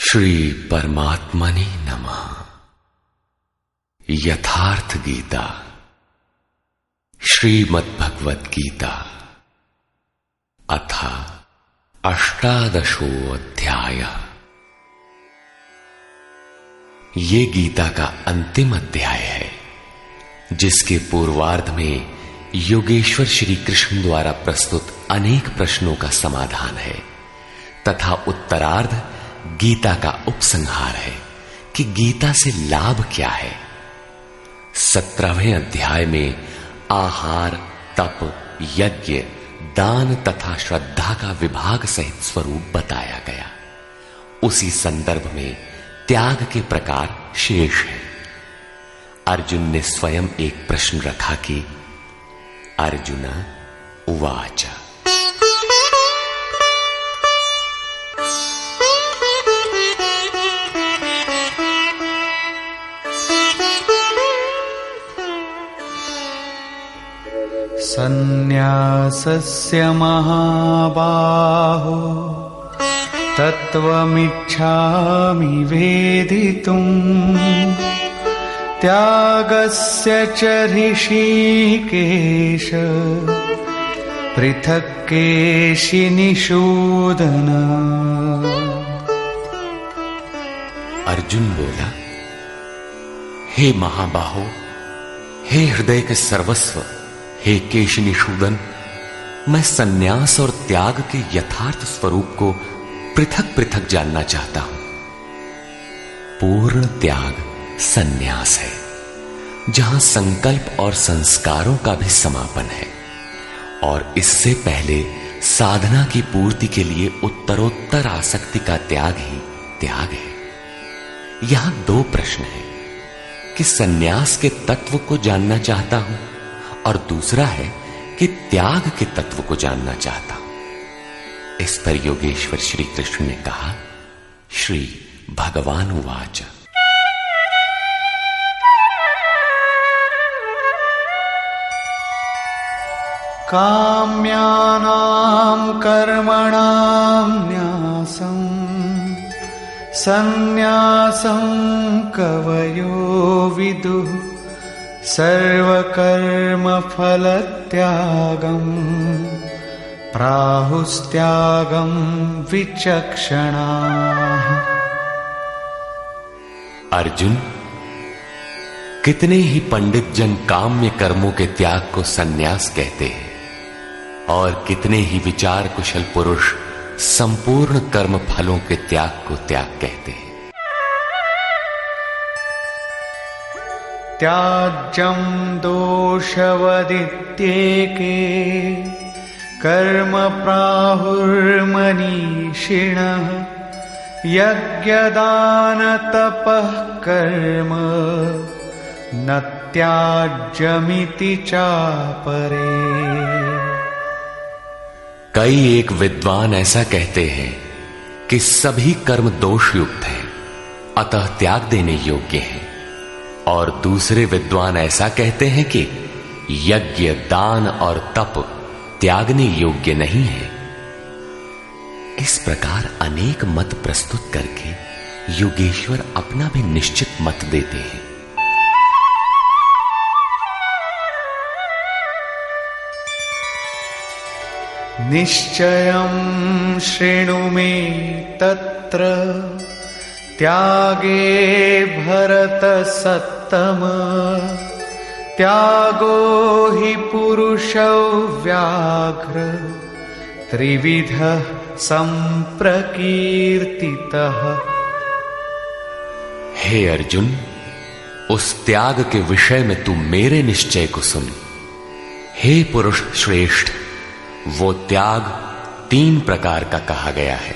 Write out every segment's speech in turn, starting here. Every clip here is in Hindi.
श्री परमात्मने नमः। यथार्थ गीता श्रीमद्भगवद गीता अथ अष्टादशो अध्याय। ये गीता का अंतिम अध्याय है, जिसके पूर्वार्ध में योगेश्वर श्री कृष्ण द्वारा प्रस्तुत अनेक प्रश्नों का समाधान है तथा उत्तरार्ध गीता का उपसंहार है कि गीता से लाभ क्या है। 17वें अध्याय में आहार, तप, यज्ञ, दान तथा श्रद्धा का विभाग सहित स्वरूप बताया गया। उसी संदर्भ में त्याग के प्रकार शेष है। अर्जुन ने स्वयं एक प्रश्न रखा कि अर्जुन उवाच सन्न्यासस्य महाबाहो तत्त्वमिच्छामि वेदितुम् त्यागस्य च ऋषिकेश पृथक् केशिनिषूदन। अर्जुन बोला, हे महाबाहो, हे हृदय के सर्वस्व, हे केशनिषूदन, मैं सन्यास और त्याग के यथार्थ स्वरूप को पृथक पृथक जानना चाहता हूं। पूर्ण त्याग सन्यास है, जहां संकल्प और संस्कारों का भी समापन है, और इससे पहले साधना की पूर्ति के लिए उत्तरोत्तर आसक्ति का त्याग ही त्याग है। यहां दो प्रश्न हैं कि सन्यास के तत्व को जानना चाहता हूं और दूसरा है कि त्याग के तत्व को जानना चाहता हूं। इस पर योगेश्वर श्री कृष्ण ने कहा, श्री भगवान उवाच काम्यानां कर्मणां न्यासं सन्न्यासं कवयो विदुः सर्वकर्मफलत्यागम् प्राहुस्त्यागं विचक्षणाः। अर्जुन, कितने ही पंडित जन काम्य कर्मों के त्याग को सन्यास कहते हैं और कितने ही विचार कुशल पुरुष संपूर्ण कर्म फलों के त्याग को त्याग कहते हैं। त्याज्यं दोषवदित्येके कर्म प्राहुर्मनीषिणः यज्ञदानतपः कर्म न त्याज्यमिति चापरे। कई एक विद्वान ऐसा कहते हैं कि सभी कर्म दोषयुक्त हैं, अतः त्याग देने योग्य हैं, और दूसरे विद्वान ऐसा कहते हैं कि यज्ञ, दान और तप त्यागने योग्य नहीं है। इस प्रकार अनेक मत प्रस्तुत करके योगेश्वर अपना भी निश्चित मत देते हैं। निश्चयं शृणु मे तत्र त्यागे भरतसत्तम त्यागो हि पुरुषौ व्याघ्र त्रिविधः संप्रकीर्तितः। हे अर्जुन, उस त्याग के विषय में तू मेरे निश्चय को सुन। हे पुरुष श्रेष्ठ, वो त्याग 3 प्रकार का कहा गया है।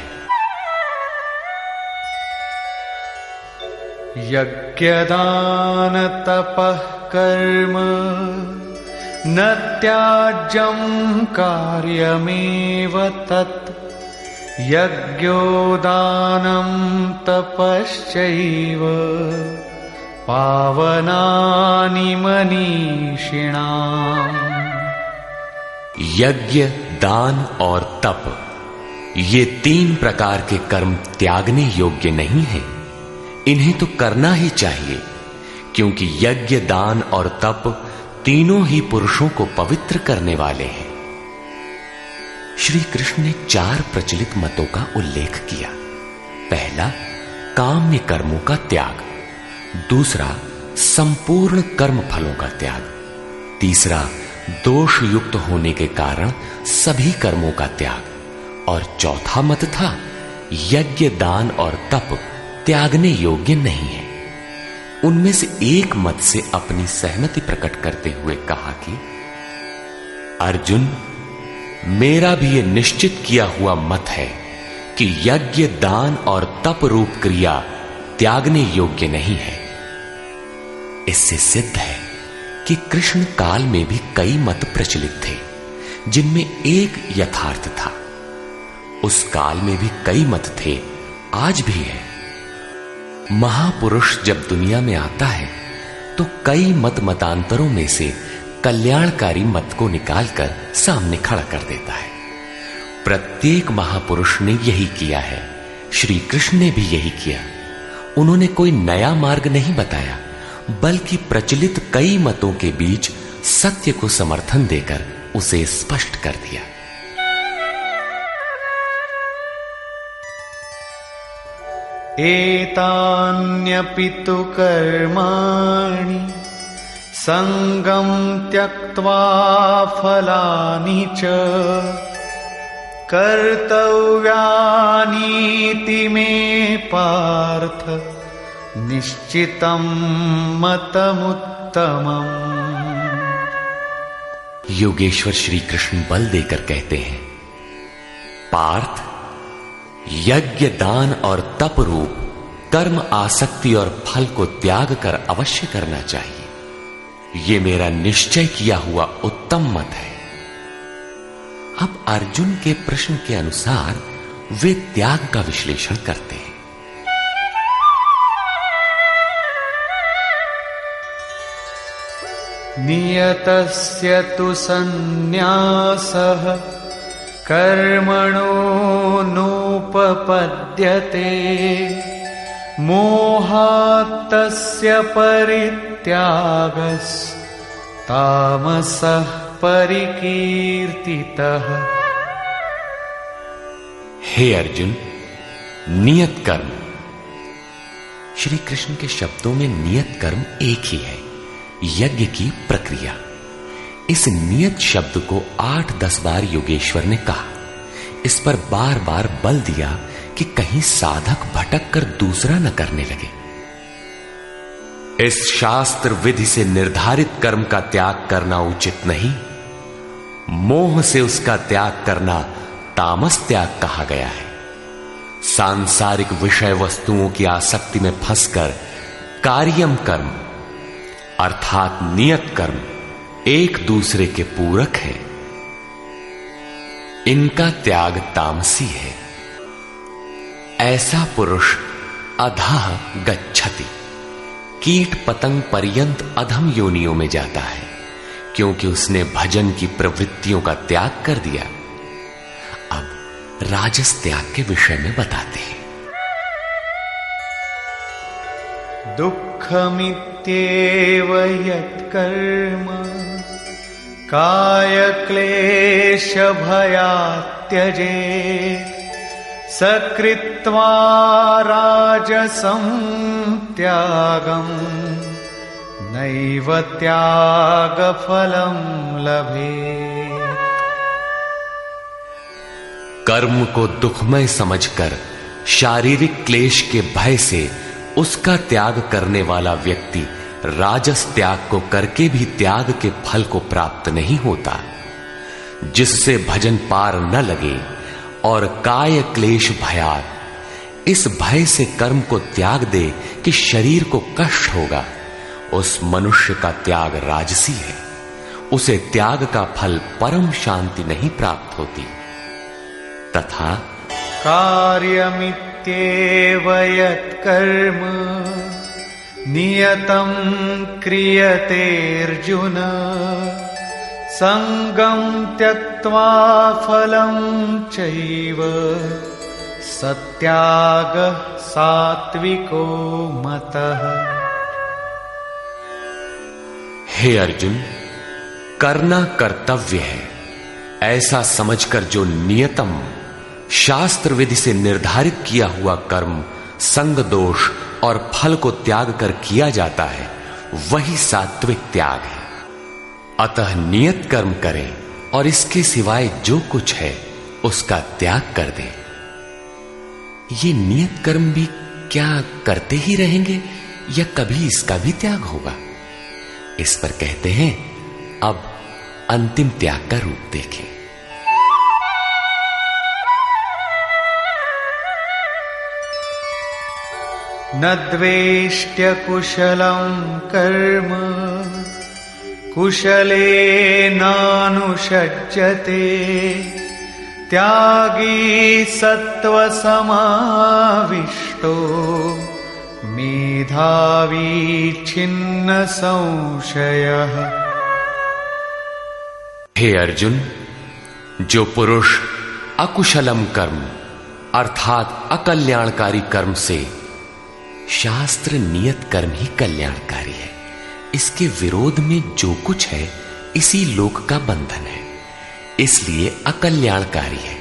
यज्ञदान तपः कर्म न त्याज्यं कार्यमेव तत् यज्ञो दानं तपश्चैव पावनानि मनीषिणाम्। यज्ञ, दान और तप ये 3 प्रकार के कर्म त्यागने योग्य नहीं हैं। इन्हें तो करना ही चाहिए, क्योंकि यज्ञ, दान और तप तीनों ही पुरुषों को पवित्र करने वाले हैं। श्री कृष्ण ने 4 प्रचलित मतों का उल्लेख किया। पहला, काम्य कर्मों का त्याग। दूसरा, संपूर्ण कर्म फलों का त्याग। तीसरा, दोष युक्त होने के कारण सभी कर्मों का त्याग। और चौथा मत था, यज्ञ, दान और तप त्यागने योग्य नहीं है। उनमें से एक मत से अपनी सहमति प्रकट करते हुए कहा कि अर्जुन, मेरा भी यह निश्चित किया हुआ मत है कि यज्ञ, दान और तप रूप क्रिया त्यागने योग्य नहीं है। इससे सिद्ध है कि कृष्ण काल में भी कई मत प्रचलित थे, जिनमें एक यथार्थ था। उस काल में भी कई मत थे, आज भी है। महापुरुष जब दुनिया में आता है तो कई मतांतरों में से कल्याणकारी मत को निकालकर सामने खड़ा कर देता है। प्रत्येक महापुरुष ने यही किया है। श्री कृष्ण ने भी यही किया। उन्होंने कोई नया मार्ग नहीं बताया, बल्कि प्रचलित कई मतों के बीच सत्य को समर्थन देकर उसे स्पष्ट कर दिया। एतान्यपि तु कर्माणि संगं त्यक्त्वा फलानि च कर्तव्यानीति मे पार्थ निश्चितं मतमुत्तमम्। योगेश्वर श्री कृष्ण बल देकर कहते हैं, पार्थ, यज्ञ, दान और तप रूप कर्म आसक्ति और फल को त्याग कर अवश्य करना चाहिए। यह मेरा निश्चय किया हुआ उत्तम मत है। अब अर्जुन के प्रश्न के अनुसार वे त्याग का विश्लेषण करते हैं। नियतस्य तु सन्न्यासः कर्मणो नोपपद्यते मोहात्तस्य परित्यागस्तामसः परिकीर्तितः। हे अर्जुन, नियत कर्म। श्री कृष्ण के शब्दों में नियत कर्म एक ही है, यज्ञ की प्रक्रिया। इस नियत शब्द को 8-10 बार योगेश्वर ने कहा। इस पर बार बार बल दिया कि कहीं साधक भटक कर दूसरा न करने लगे। इस शास्त्र विधि से निर्धारित कर्म का त्याग करना उचित नहीं। मोह से उसका त्याग करना तामस त्याग कहा गया है। सांसारिक विषय वस्तुओं की आसक्ति में फंसकर कार्यम कर्म अर्थात नियत कर्म एक दूसरे के पूरक हैं। इनका त्याग तामसी है। ऐसा पुरुष अधः गच्छति, कीट पतंग पर्यंत अधम योनियों में जाता है, क्योंकि उसने भजन की प्रवृत्तियों का त्याग कर दिया। अब राजस त्याग के विषय में बताते हैं। दुःखमित्येव यत्कर्म कायक्लेशभयात् त्यजेत् सकृत्वा राजसं त्यागं नैव त्यागफलं लभेत्। कर्म को दुखमय समझकर शारीरिक क्लेश के भय से उसका त्याग करने वाला व्यक्ति राजस त्याग को करके भी त्याग के फल को प्राप्त नहीं होता। जिससे भजन पार न लगे और काय क्लेश भयात, इस भय से कर्म को त्याग दे कि शरीर को कष्ट होगा, उस मनुष्य का त्याग राजसी है। उसे त्याग का फल परम शांति नहीं प्राप्त होती। तथा कार्यमित्येव यत्कर्म नियतं क्रियते अर्जुन स संगं त्यक्त्वा फलं चैव सत्यागः सात्विको मतः। हे अर्जुन, करना कर्तव्य है ऐसा समझकर जो नियतम शास्त्र विधि से निर्धारित किया हुआ कर्म संग दोष और फल को त्याग कर किया जाता है, वही सात्विक त्याग है। अतः नियत कर्म करें और इसके सिवाय जो कुछ है उसका त्याग कर दें। ये नियत कर्म भी क्या करते ही रहेंगे या कभी इसका भी त्याग होगा? इस पर कहते हैं, अब अंतिम त्याग का रूप देखें। न द्वेष्ट्य कुशलं कर्म कुशलेनानुषज्यते त्यागी सत्वसमाविष्टो मेधावी छिन्न संशयः। हे अर्जुन, जो पुरुष अकुशलम कर्म अर्थात अकल्याणकारी कर्म से, शास्त्र नियत कर्म ही कल्याणकारी है, इसके विरोध में जो कुछ है इसी लोक का बंधन है, इसलिए अकल्याणकारी है,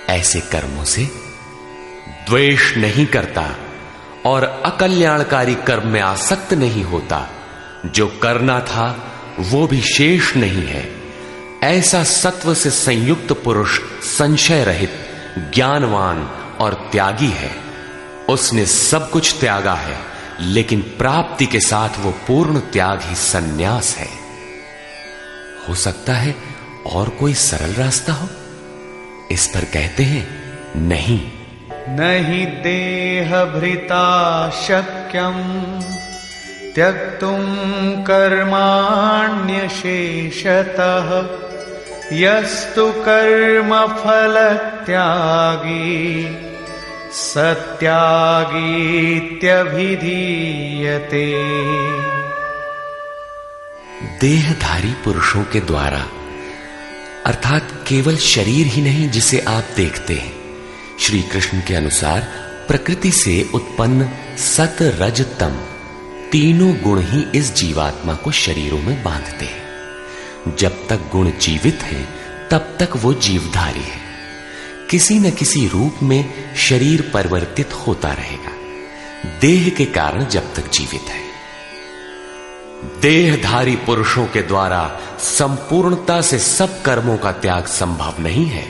ऐसे कर्मों से द्वेष नहीं करता और अकल्याणकारी कर्म में आसक्त नहीं होता, जो करना था वो भी शेष नहीं है, ऐसा सत्व से संयुक्त पुरुष संशय रहित, ज्ञानवान और त्यागी है। उसने सब कुछ त्यागा है, लेकिन प्राप्ति के साथ वो पूर्ण त्याग ही सन्यास है। हो सकता है और कोई सरल रास्ता हो? इस पर कहते हैं, नहीं। नहि देहभृता शक्यं त्यक्तुं कर्माण्यशेषतः यस्तु कर्मफल त्यागी सत्यागीत्यभिधीयते। देहधारी पुरुषों के द्वारा अर्थात केवल शरीर ही नहीं जिसे आप देखते हैं, श्री कृष्ण के अनुसार प्रकृति से उत्पन्न सत रज तम तीनों गुण ही इस जीवात्मा को शरीरों में बांधते हैं। जब तक गुण जीवित हैं, तब तक वो जीवधारी है। किसी न किसी रूप में शरीर परिवर्तित होता रहेगा, देह के कारण जब तक जीवित है। देहधारी पुरुषों के द्वारा संपूर्णता से सब कर्मों का त्याग संभव नहीं है,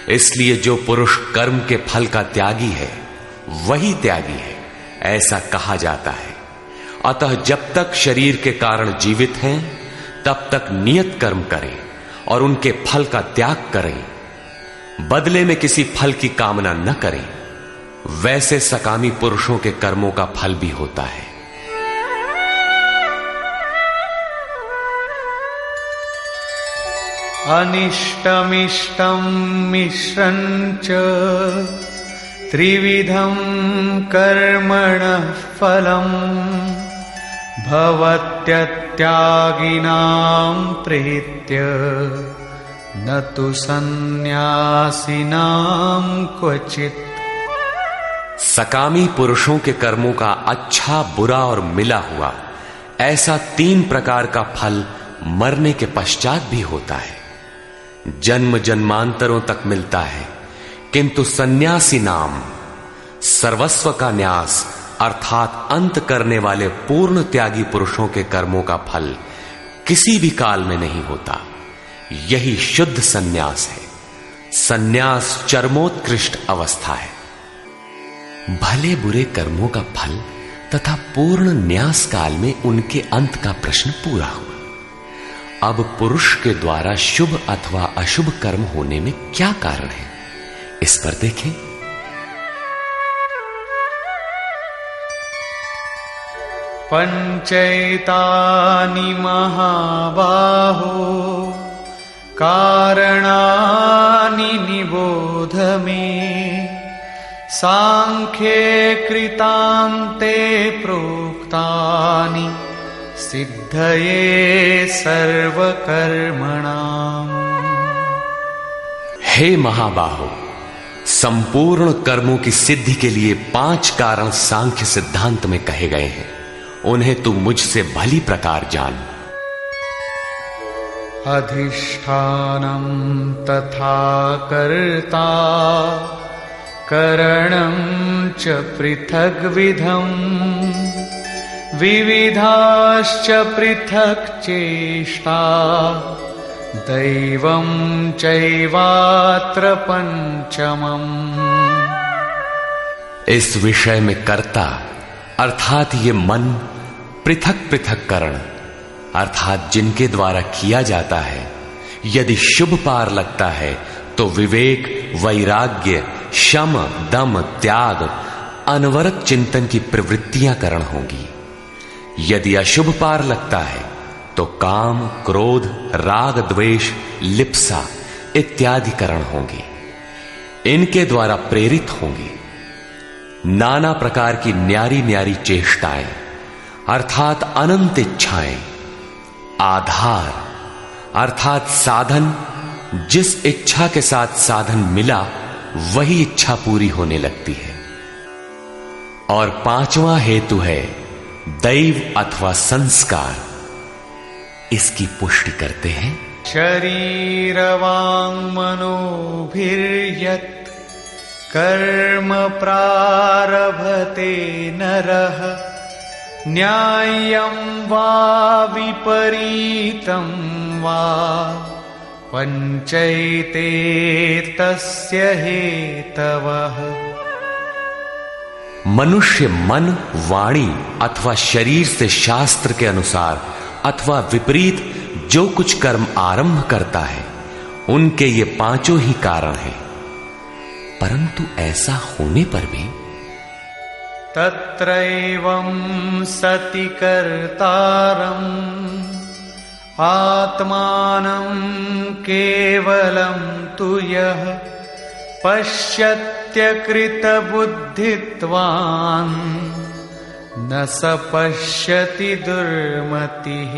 इसलिए जो पुरुष कर्म के फल का त्यागी है वही त्यागी है, ऐसा कहा जाता है। अतः जब तक शरीर के कारण जीवित हैं, तब तक नियत कर्म करें और उनके फल का त्याग करें। बदले में किसी फल की कामना न करें, वैसे सकामी पुरुषों के कर्मों का फल भी होता है। अनिष्टमिष्टं मिश्रञ्च त्रिविधं कर्मणः फलम् भवत्यत्यागिनां प्रीत्य न तु सन्न्यासिनां क्वचित्। सकामी पुरुषों के कर्मों का अच्छा, बुरा और मिला हुआ ऐसा 3 प्रकार का फल मरने के पश्चात भी होता है। जन्म जन्मांतरों तक मिलता है, किंतु सन्यासी नाम सर्वस्व का न्यास अर्थात अंत करने वाले पूर्ण त्यागी पुरुषों के कर्मों का फल किसी भी काल में नहीं होता। यही शुद्ध सन्यास है। सन्यास चरमोत्कृष्ट अवस्था है। भले बुरे कर्मों का फल तथा पूर्ण न्यास काल में उनके अंत का प्रश्न पूरा हुआ। अब पुरुष के द्वारा शुभ अथवा अशुभ कर्म होने में क्या कारण है, इस पर देखें। पंचैतानि महाबाहो कारणानि निबोध मे सांख्ये कृतान्ते प्रोक्तानि सिद्धये सर्वकर्मणाम्। हे महाबाहो, संपूर्ण कर्मों की सिद्धि के लिए 5 कारण सांख्य सिद्धांत में कहे गए हैं। उन्हें तू मुझसे भली प्रकार जान। अधिष्ठानं तथा कर्ता करणं च पृथग्विधम् विविधाश्च पृथक् चेष्टा दैवं चैवात्र पंचमम्। इस विषय में कर्ता अर्थात ये मन, पृथक पृथक करण अर्थात जिनके द्वारा किया जाता है, यदि शुभ पार लगता है तो विवेक, वैराग्य, शम, दम, त्याग, अनवरत चिंतन की प्रवृत्तियां करण होंगी। यदि अशुभ पार लगता है तो काम, क्रोध, राग, द्वेष, लिप्सा इत्यादि करण होंगे। इनके द्वारा प्रेरित होंगे नाना प्रकार की न्यारी न्यारी चेष्टाएं अर्थात अनंत इच्छाएं। आधार अर्थात साधन, जिस इच्छा के साथ साधन मिला वही इच्छा पूरी होने लगती है। और 5वां हेतु है दैव अथवा संस्कार। इसकी पुष्टि करते हैं। शरीर वांग मनोभिर्यत् कर्म प्रारभते नरः न्याय्यं वा विपरीतं वा पंचैते तस्य हेतवः। मनुष्य मन, वाणी अथवा शरीर से शास्त्र के अनुसार अथवा विपरीत जो कुछ कर्म आरंभ करता है, उनके ये 5 ही कारण हैं। परंतु ऐसा होने पर भी तत्रैवं सति कर्तारम् आत्मानं केवलं तु यः पश्यत्यकृतबुद्धित्वान् न स पश्यति दुर्मतिः।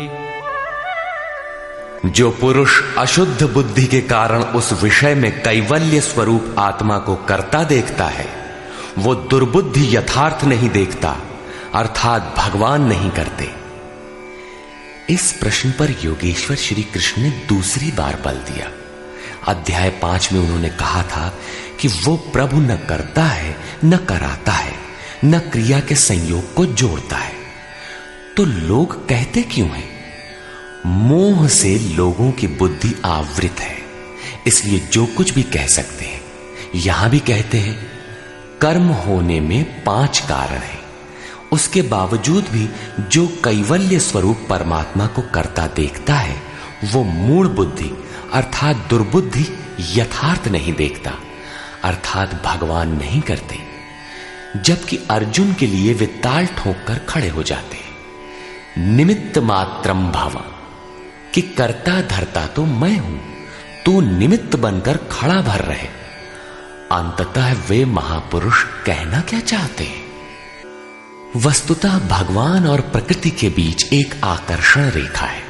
जो पुरुष अशुद्ध बुद्धि के कारण उस विषय में कैवल्य स्वरूप आत्मा को करता देखता है, वो दुर्बुद्धि यथार्थ नहीं देखता अर्थात भगवान नहीं करते। इस प्रश्न पर योगेश्वर श्री कृष्ण ने दूसरी बार बल दिया। अध्याय 5 में उन्होंने कहा था कि वो प्रभु न करता है, न कराता है, न क्रिया के संयोग को जोड़ता है। तो लोग कहते क्यों हैं? मोह से लोगों की बुद्धि आवृत है, इसलिए जो कुछ भी कह सकते हैं। यहां भी कहते हैं कर्म होने में 5 कारण हैं। उसके बावजूद भी जो कैवल्य स्वरूप परमात्मा को करता देखता है, वो मूढ़ बुद्धि अर्थात दुर्बुद्धि यथार्थ नहीं देखता अर्थात भगवान नहीं करते। जबकि अर्जुन के लिए वे ताल ठोक कर खड़े हो जाते हैं। निमित्त मात्रम भव, कि करता धरता तो मैं हूं, तू निमित्त बनकर खड़ा भर रहे। अंततः वे महापुरुष कहना क्या चाहते हैं? वस्तुतः भगवान और प्रकृति के बीच एक आकर्षण रेखा है।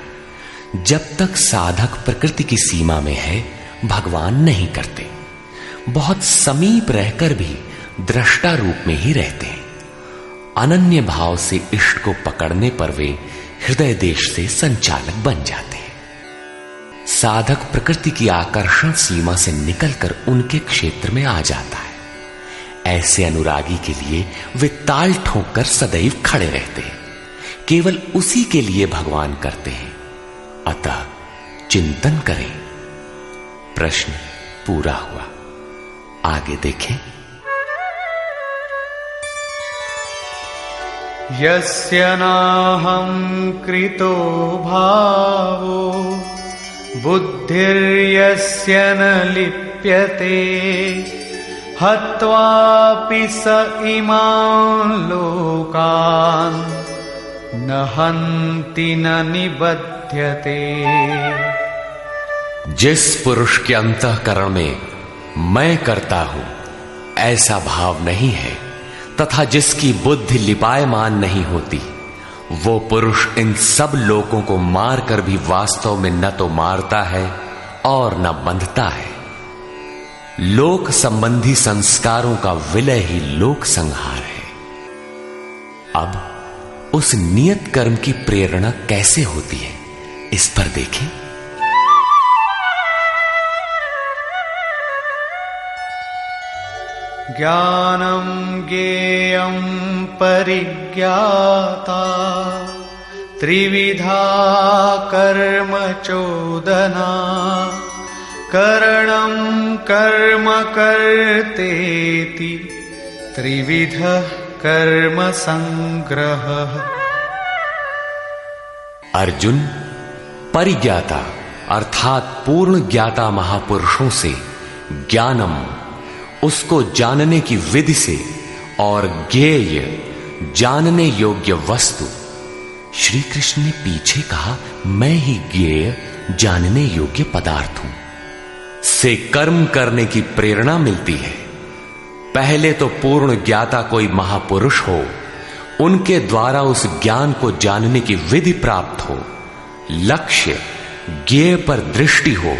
जब तक साधक प्रकृति की सीमा में है, भगवान नहीं करते। बहुत समीप रहकर भी दृष्टा रूप में ही रहते हैं। अनन्य भाव से इष्ट को पकड़ने पर वे हृदय देश से संचालक बन जाते हैं। साधक प्रकृति की आकर्षण सीमा से निकलकर उनके क्षेत्र में आ जाता है। ऐसे अनुरागी के लिए वे ताल ठोंककर सदैव खड़े रहते हैं। केवल उसी के लिए भगवान करते हैं। अतः चिंतन करें। प्रश्न पूरा हुआ। आगे देखें। यस्य नाहं कृतो भावो बुद्धिर्यस्य न लिप्यते हत्वापि स इमान् लोकान् न हन्ति न निबध्यते। जिस पुरुष के अंतःकरण में मैं करता हूं ऐसा भाव नहीं है, तथा जिसकी बुद्धि लिपायमान नहीं होती, वो पुरुष इन सब लोगों को मारकर भी वास्तव में न तो मारता है और न बंधता है। लोक संबंधी संस्कारों का विलय ही लोक संहार है। अब उस नियत कर्म की प्रेरणा कैसे होती है, इस पर देखें। ज्ञानम ज्ञेयं परिज्ञाता त्रिविधा कर्म चोदना करणं कर्म कर्तेति त्रिविधः कर्म संग्रहः। अर्जुन, परिज्ञाता अर्थात पूर्ण ज्ञाता महापुरुषों से ज्ञानम, उसको जानने की विधि से, और ज्ञेय जानने योग्य वस्तु। श्री कृष्ण ने पीछे कहा, मैं ही ज्ञेय जानने योग्य पदार्थ हूं, से कर्म करने की प्रेरणा मिलती है। पहले तो पूर्ण ज्ञाता कोई महापुरुष हो, उनके द्वारा उस ज्ञान को जानने की विधि प्राप्त हो, लक्ष्य ज्ञेय पर दृष्टि हो,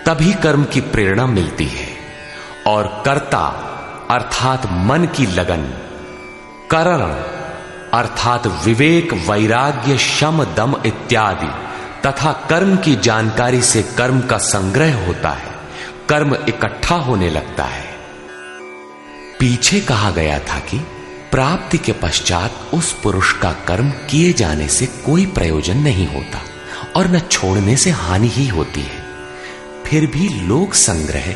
तभी कर्म की प्रेरणा मिलती है। और कर्ता अर्थात मन की लगन, करण अर्थात विवेक, वैराग्य, शम, दम इत्यादि तथा कर्म की जानकारी से कर्म का संग्रह होता है, कर्म इकट्ठा होने लगता है। पीछे कहा गया था कि प्राप्ति के पश्चात उस पुरुष का कर्म किए जाने से कोई प्रयोजन नहीं होता और न छोड़ने से हानि ही होती है। फिर भी लोक संग्रह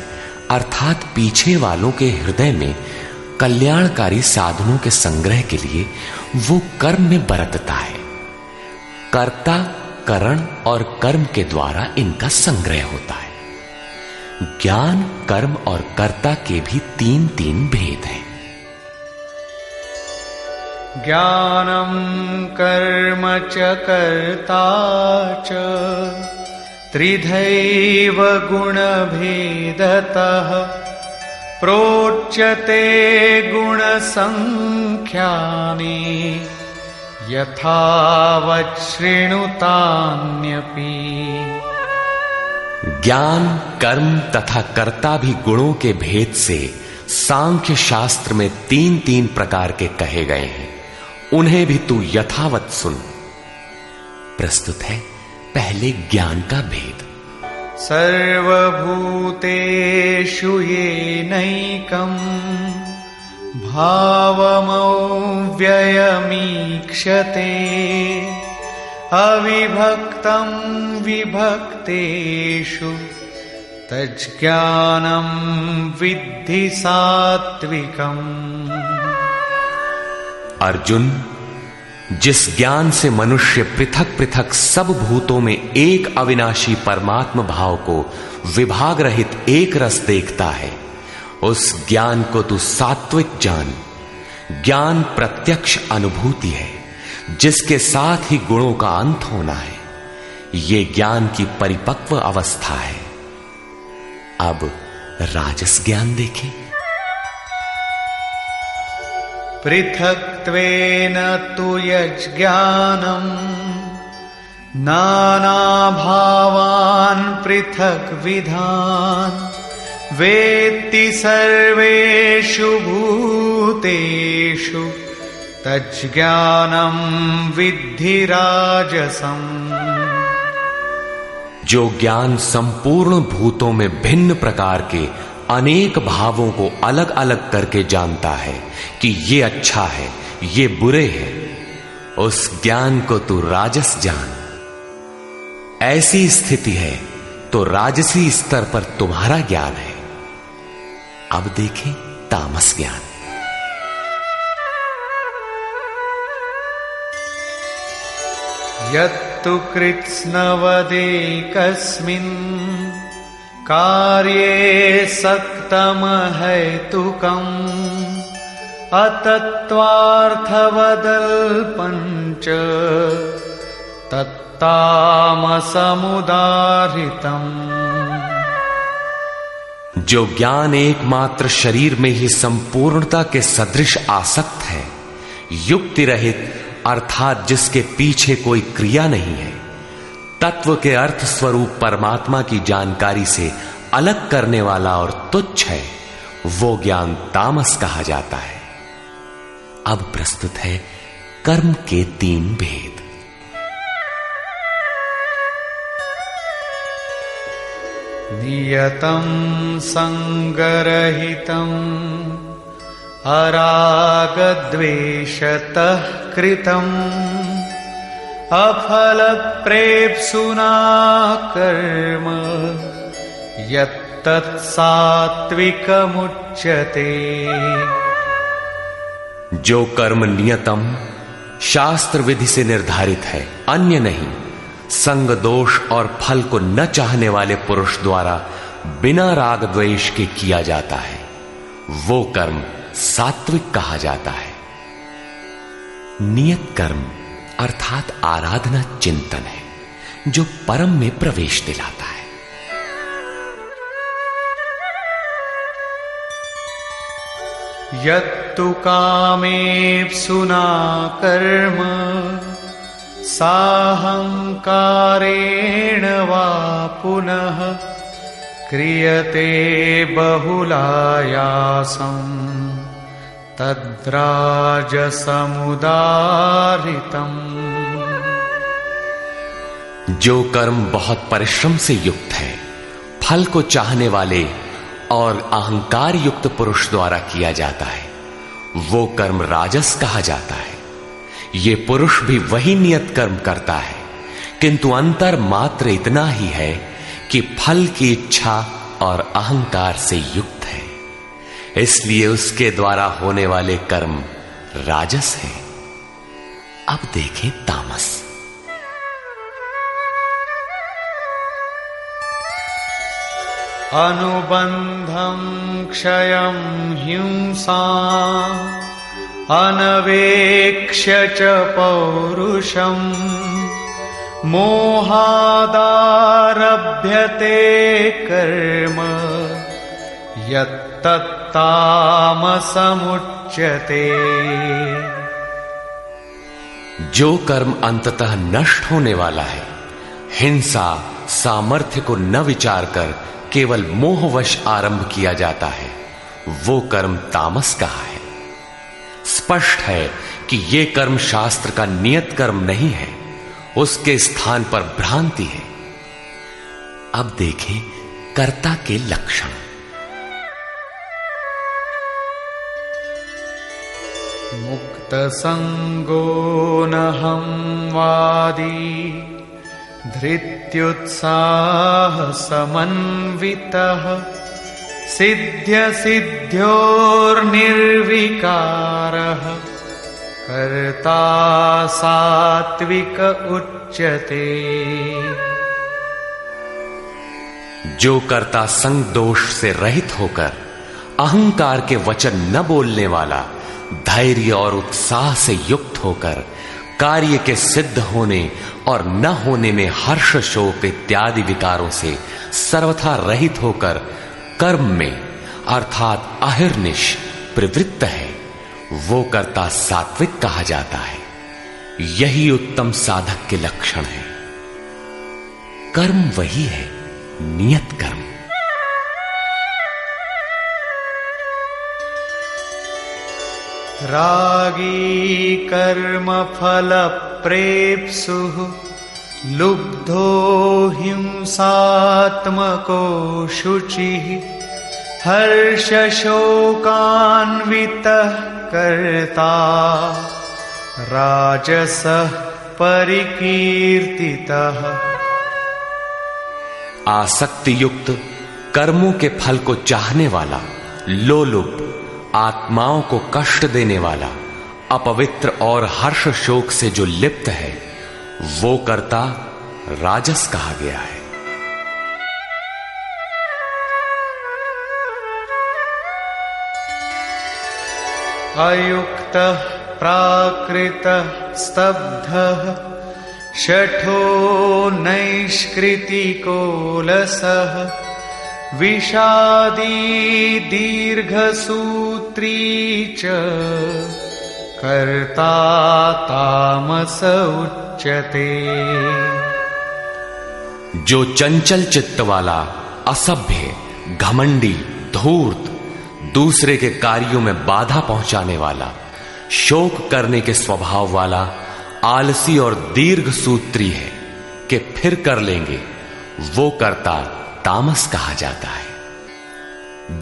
अर्थात पीछे वालों के हृदय में कल्याणकारी साधनों के संग्रह के लिए वो कर्म में बरतता है। कर्ता, करण और कर्म के द्वारा इनका संग्रह होता है। ज्ञान, कर्म और कर्ता के भी तीन तीन भेद हैं। ज्ञानम कर्म च कर्ता च त्रिधैव गुणभेदतः प्रोच्यते गुणसंख्यानि यथावत् शृणुतान्यपि। ज्ञान, कर्म तथा कर्ता भी गुणों के भेद से सांख्य शास्त्र में तीन तीन प्रकार के कहे गए हैं, उन्हें भी तू यथावत सुन। प्रस्तुत है पहले ज्ञान का भेद। सर्वभूतेषु येनैकं भावमव्ययमीक्षते अविभक्तं विभक्तेषु तज्ज्ञानं विद्धि सात्विकम्। अर्जुन, जिस ज्ञान से मनुष्य पृथक पृथक सब भूतों में एक अविनाशी परमात्म भाव को विभाग रहित एक रस देखता है, उस ज्ञान को तू सात्विक जान। ज्ञान प्रत्यक्ष अनुभूति है, जिसके साथ ही गुणों का अंत होना है। ये ज्ञान की परिपक्व अवस्था है। अब राजस ज्ञान देखें। पृथक्त्वेन तु यज्ज्ञानं नानाभावान् पृथक्विधान् वेत्ति सर्वेषु भूतेषु तज्ज्ञानं विद्धि राजसम्। जो ज्ञान संपूर्ण भूतों में भिन्न प्रकार के अनेक भावों को अलग अलग करके जानता है कि ये अच्छा है, ये बुरे हैं, उस ज्ञान को तू राजस जान। ऐसी स्थिति है तो राजसी स्तर पर तुम्हारा ज्ञान है। अब देखें तामस ज्ञान। यत्तु कृत्स्नवदेकस्मिन् कार्ये सक्तमहैतुकम् अतत्त्वार्थवदल्पञ्च तत्तामसमुदाहृतम्। जो ज्ञान एकमात्र शरीर में ही संपूर्णता के सदृश आसक्त है, युक्ति रहित अर्थात जिसके पीछे कोई क्रिया नहीं है, तत्व के अर्थ स्वरूप परमात्मा की जानकारी से अलग करने वाला और तुच्छ है, वो ज्ञान तामस कहा जाता है। अब प्रस्तुत है कर्म के 3 भेद। नियतं संगरहितं अरागद्वेषतः कृतम् अफलप्रेप्सुना कर्म यत्तत्सात्विकमुच्यते। जो कर्म नियतम शास्त्र विधि से निर्धारित है, अन्य नहीं, संग दोष और फल को न चाहने वाले पुरुष द्वारा बिना राग द्वेष के किया जाता है, वो कर्म सात्विक कहा जाता है। नियत कर्म अर्थात आराधना चिंतन है, जो परम में प्रवेश दिलाता है। यत्तु कामेप्सुना कर्म साहंकारेण वा पुनः क्रियते बहुलायासम् तद्राजसमुदारितम्। जो कर्म बहुत परिश्रम से युक्त है, फल को चाहने वाले और अहंकार युक्त पुरुष द्वारा किया जाता है, वो कर्म राजस कहा जाता है। ये पुरुष भी वही नियत कर्म करता है, किंतु अंतर मात्र इतना ही है कि फल की इच्छा और अहंकार से युक्त है, इसलिए उसके द्वारा होने वाले कर्म राजस है। अब देखें तामस। अनुबंधं क्षयं हिंसा अनवेक्ष्य च पौरुषम् मोहादारभ्यते कर्म यत्तत्तामसमुच्यते। जो कर्म अंततः नष्ट होने वाला है, हिंसा सामर्थ्य को न विचार कर केवल मोहवश आरंभ किया जाता है, वो कर्म तामस कहा है। स्पष्ट है कि ये कर्म शास्त्र का नियत कर्म नहीं है, उसके स्थान पर भ्रांति है। अब देखें कर्ता के लक्षण। मुक्त संगो नहं वादी धृत्युत्साह समन्वितः सिद्ध्य सिद्ध्योर्निर्विकारः कर्ता सात्विक उच्यते। जो कर्ता संग दोष से रहित होकर अहंकार के वचन न बोलने वाला, धैर्य और उत्साह से युक्त होकर कार्य के सिद्ध होने और न होने में हर्ष शोक इत्यादि विकारों से सर्वथा रहित होकर कर्म में अर्थात अहिर्निश प्रवृत्त है, वो कर्ता सात्विक कहा जाता है। यही उत्तम साधक के लक्षण है। कर्म वही है नियत कर्म। रागी कर्म फल प्रेप्सुः लुब्धो हिंसात्मको शुचिः हर्ष शोकान्वितः कर्ता राजसः परिकीर्तितः। आसक्ति युक्त कर्मों के फल को चाहने वाला, लोलुप, आत्माओं को कष्ट देने वाला, अपवित्र और हर्ष शोक से जो लिप्त है, वो कर्ता राजस कहा गया है। अयुक्तः प्राकृतः स्तब्धः शठो नैष्कृतिकोलसः विषादी दीर्घसूत्री च कर्ता तामस उच्यते। जो चंचल चित्त वाला, असभ्य, घमंडी, धूर्त, दूसरे के कार्यों में बाधा पहुंचाने वाला, शोक करने के स्वभाव वाला, आलसी और दीर्घ सूत्री है कि फिर कर लेंगे, वो कर्ता तामस कहा जाता है।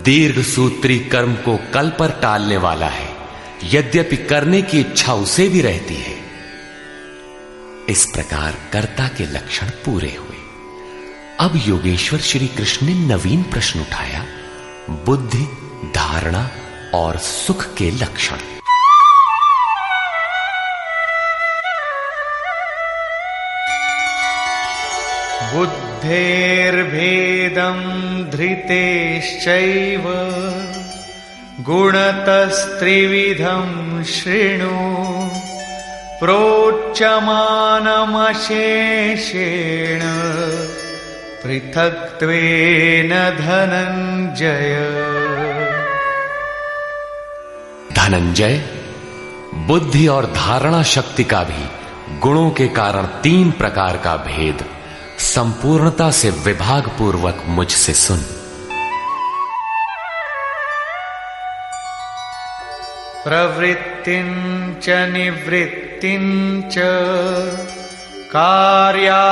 दीर्घ सूत्री कर्म को कल पर टालने वाला है, यद्यपि करने की इच्छा उसे भी रहती है। इस प्रकार कर्ता के लक्षण पूरे हुए। अब योगेश्वर श्री कृष्ण ने नवीन प्रश्न उठाया, बुद्धि, धारणा और सुख के लक्षण। बुद्धेर्भेदं धृतेश्चैव गुणतस्त्रिविधं शृणु प्रोच्यमानमशेषेण पृथक्त्वेन धनंजय। धनंजय, बुद्धि और धारणा शक्ति का भी गुणों के कारण 3 प्रकार का भेद संपूर्णता से विभाग पूर्वक मुझसे सुन। प्रवृत्तिञ्च निवृत्तिञ्च कार्याकार्ये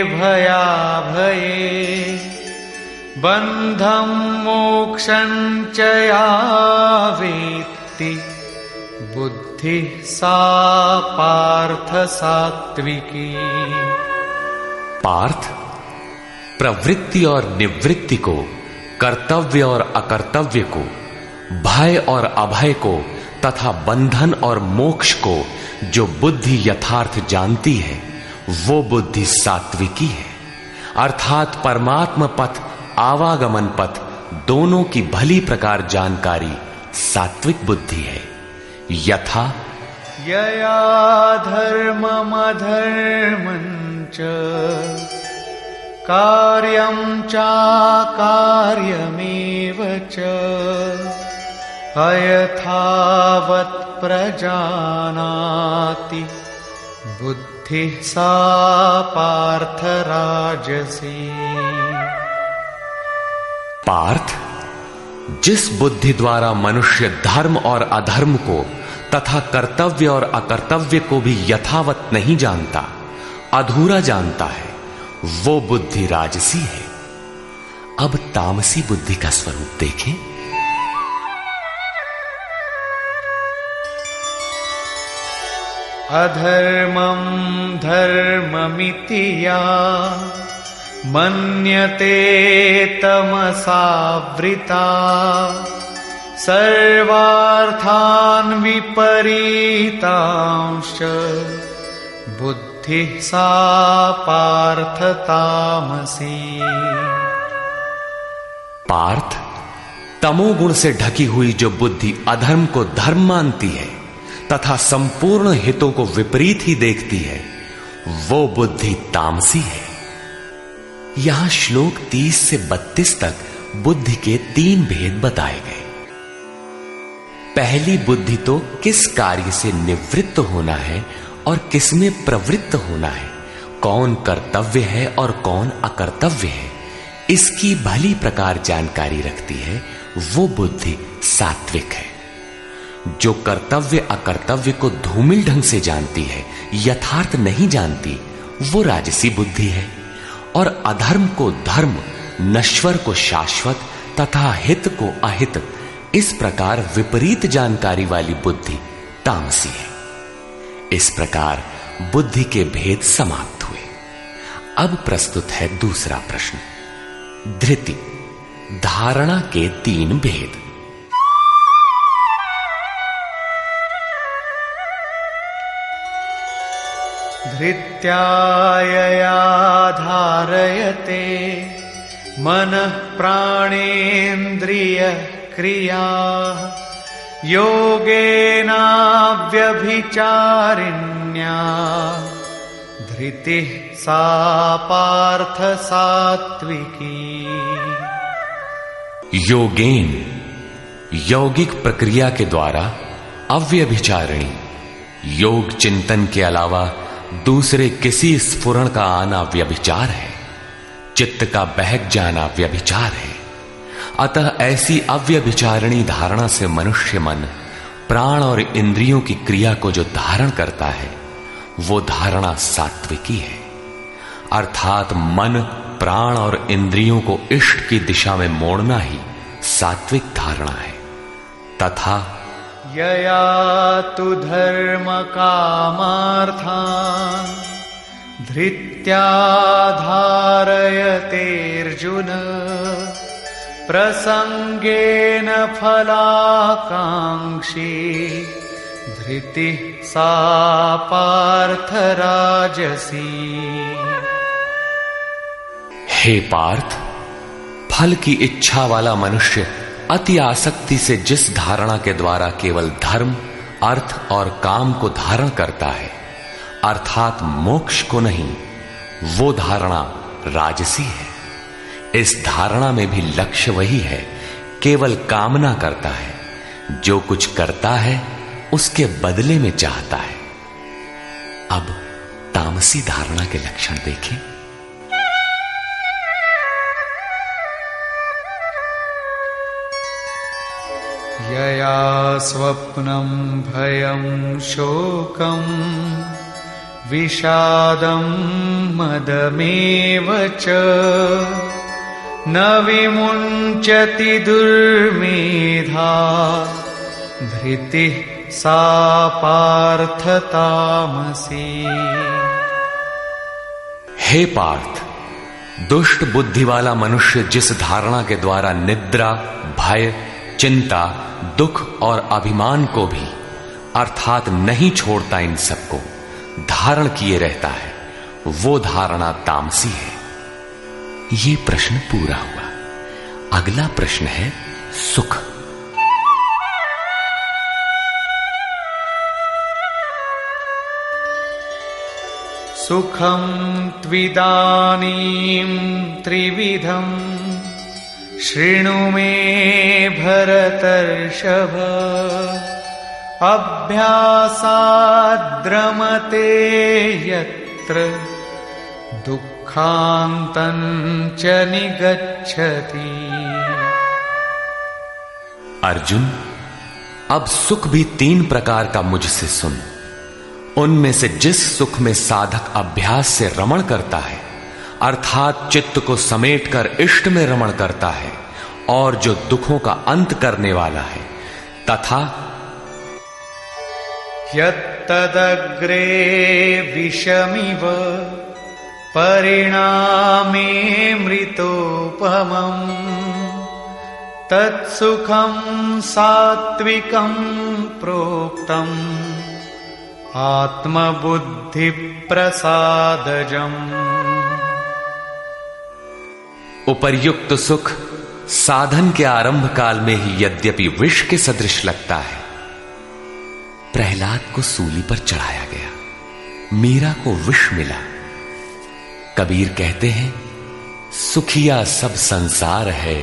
भयाभये बन्धं मोक्षं च या वेत्ति बुद्धि सा पार्थ सात्विकी। पार्थ, प्रवृत्ति और निवृत्ति को, कर्तव्य और अकर्तव्य को, भय और अभय को तथा बंधन और मोक्ष को जो बुद्धि यथार्थ जानती है, वो बुद्धि सात्विकी है। अर्थात परमात्म पथ, आवागमन पथ दोनों की भली प्रकार जानकारी सात्विक बुद्धि है। यथा यया धर्ममधर्मं च कार्यं चाकार्यमेव च अयथावत् प्रजानाति बुद्धिः सा पार्थ राजसी। पार्थ, जिस बुद्धि द्वारा मनुष्य धर्म और अधर्म को तथा कर्तव्य और अकर्तव्य को भी यथावत नहीं जानता, अधूरा जानता है, वो बुद्धि राजसी है। अब तामसी बुद्धि का स्वरूप देखें। अधर्मं धर्ममिति या मन्यते तमसावृता सर्वार्थान् विपरीतांश्च बुद्धिः सा पार्थ तामसी। पार्थ, तमोगुण से ढकी हुई जो बुद्धि अधर्म को धर्म मानती है तथा संपूर्ण हितों को विपरीत ही देखती है, वो बुद्धि तामसी है। यहां श्लोक 30 से 32 तक बुद्धि के 3 भेद बताए गए। पहली बुद्धि तो किस कार्य से निवृत्त होना है और किस में प्रवृत्त होना है, कौन कर्तव्य है और कौन अकर्तव्य है, इसकी भली प्रकार जानकारी रखती है, वो बुद्धि सात्विक है। जो कर्तव्य अकर्तव्य को धूमिल ढंग से जानती है, यथार्थ नहीं जानती, वो राजसी बुद्धि है। और अधर्म को धर्म, नश्वर को शाश्वत तथा हित को अहित, इस प्रकार विपरीत जानकारी वाली बुद्धि तामसी है। इस प्रकार बुद्धि के भेद समाप्त हुए। अब प्रस्तुत है दूसरा प्रश्न, धृति, धारणा के 3 भेद। धृत्यायया धारयते मनः प्राणेन्द्रिय क्रिया योगेनाव्यभिचारिण्या धृतिः सा पार्थ सात्विकी। योगेन, यौगिक प्रक्रिया के द्वारा अव्यभिचारिणी, योग चिंतन के अलावा दूसरे किसी स्फुरण का आना व्यभिचार है। चित्त का बहक जाना व्यभिचार है। अतः ऐसी अव्यभिचारिणी धारणा से मनुष्य मन प्राण और इंद्रियों की क्रिया को जो धारण करता है, वो धारणा सात्विकी है। अर्थात मन, प्राण और इंद्रियों को इष्ट की दिशा में मोड़ना ही सात्विक धारणा है। तथा यया तु धर्म कामार्थान् धृत्या धारयतेऽर्जुन प्रसंगेन फलाकांक्षी धृतिः सा पार्थ राजसी। हे पार्थ, फल की इच्छा वाला मनुष्य अति आसक्ति से जिस धारणा के द्वारा केवल धर्म, अर्थ और काम को धारण करता है, अर्थात मोक्ष को नहीं, वो धारणा राजसी है। इस धारणा में भी लक्ष्य वही है, केवल कामना करता है, जो कुछ करता है उसके बदले में चाहता है। अब तामसी धारणा के लक्षण देखें। यया स्वप्नं भयं शोकं विषादं मदमेव च न विमुञ्चति दुर्मेधा धृतिः सा पार्थ तामसी। हे पार्थ, दुष्ट बुद्धि वाला मनुष्य जिस धारणा के द्वारा निद्रा, भय, चिंता, दुख और अभिमान को भी अर्थात नहीं छोड़ता, इन सबको धारण किए रहता है, वो धारणा तामसी है। ये प्रश्न पूरा हुआ। अगला प्रश्न है सुख। सुखं त्विदानीं त्रिविधं शृणु मे भरतर्षभ अभ्यासाद्रमते यत्र दुःखान्तं च निगच्छति। अर्जुन, अब सुख भी 3 प्रकार का मुझसे सुन। उनमें से जिस सुख में साधक अभ्यास से रमण करता है, अर्थात चित्त को समेटकर इष्ट में रमण करता है, और जो दुखों का अंत करने वाला है, तथा यत्तदग्रे विषमिव परिणामे मृतोपमम् तत्सुखं सात्विकं प्रोक्तम् आत्मबुद्धि प्रसादजम्। उपर्युक्त सुख साधन के आरंभ काल में ही यद्यपि विष के सदृश लगता है, प्रहलाद को सूली पर चढ़ाया गया, मीरा को विष मिला। कबीर कहते हैं, सुखिया सब संसार है,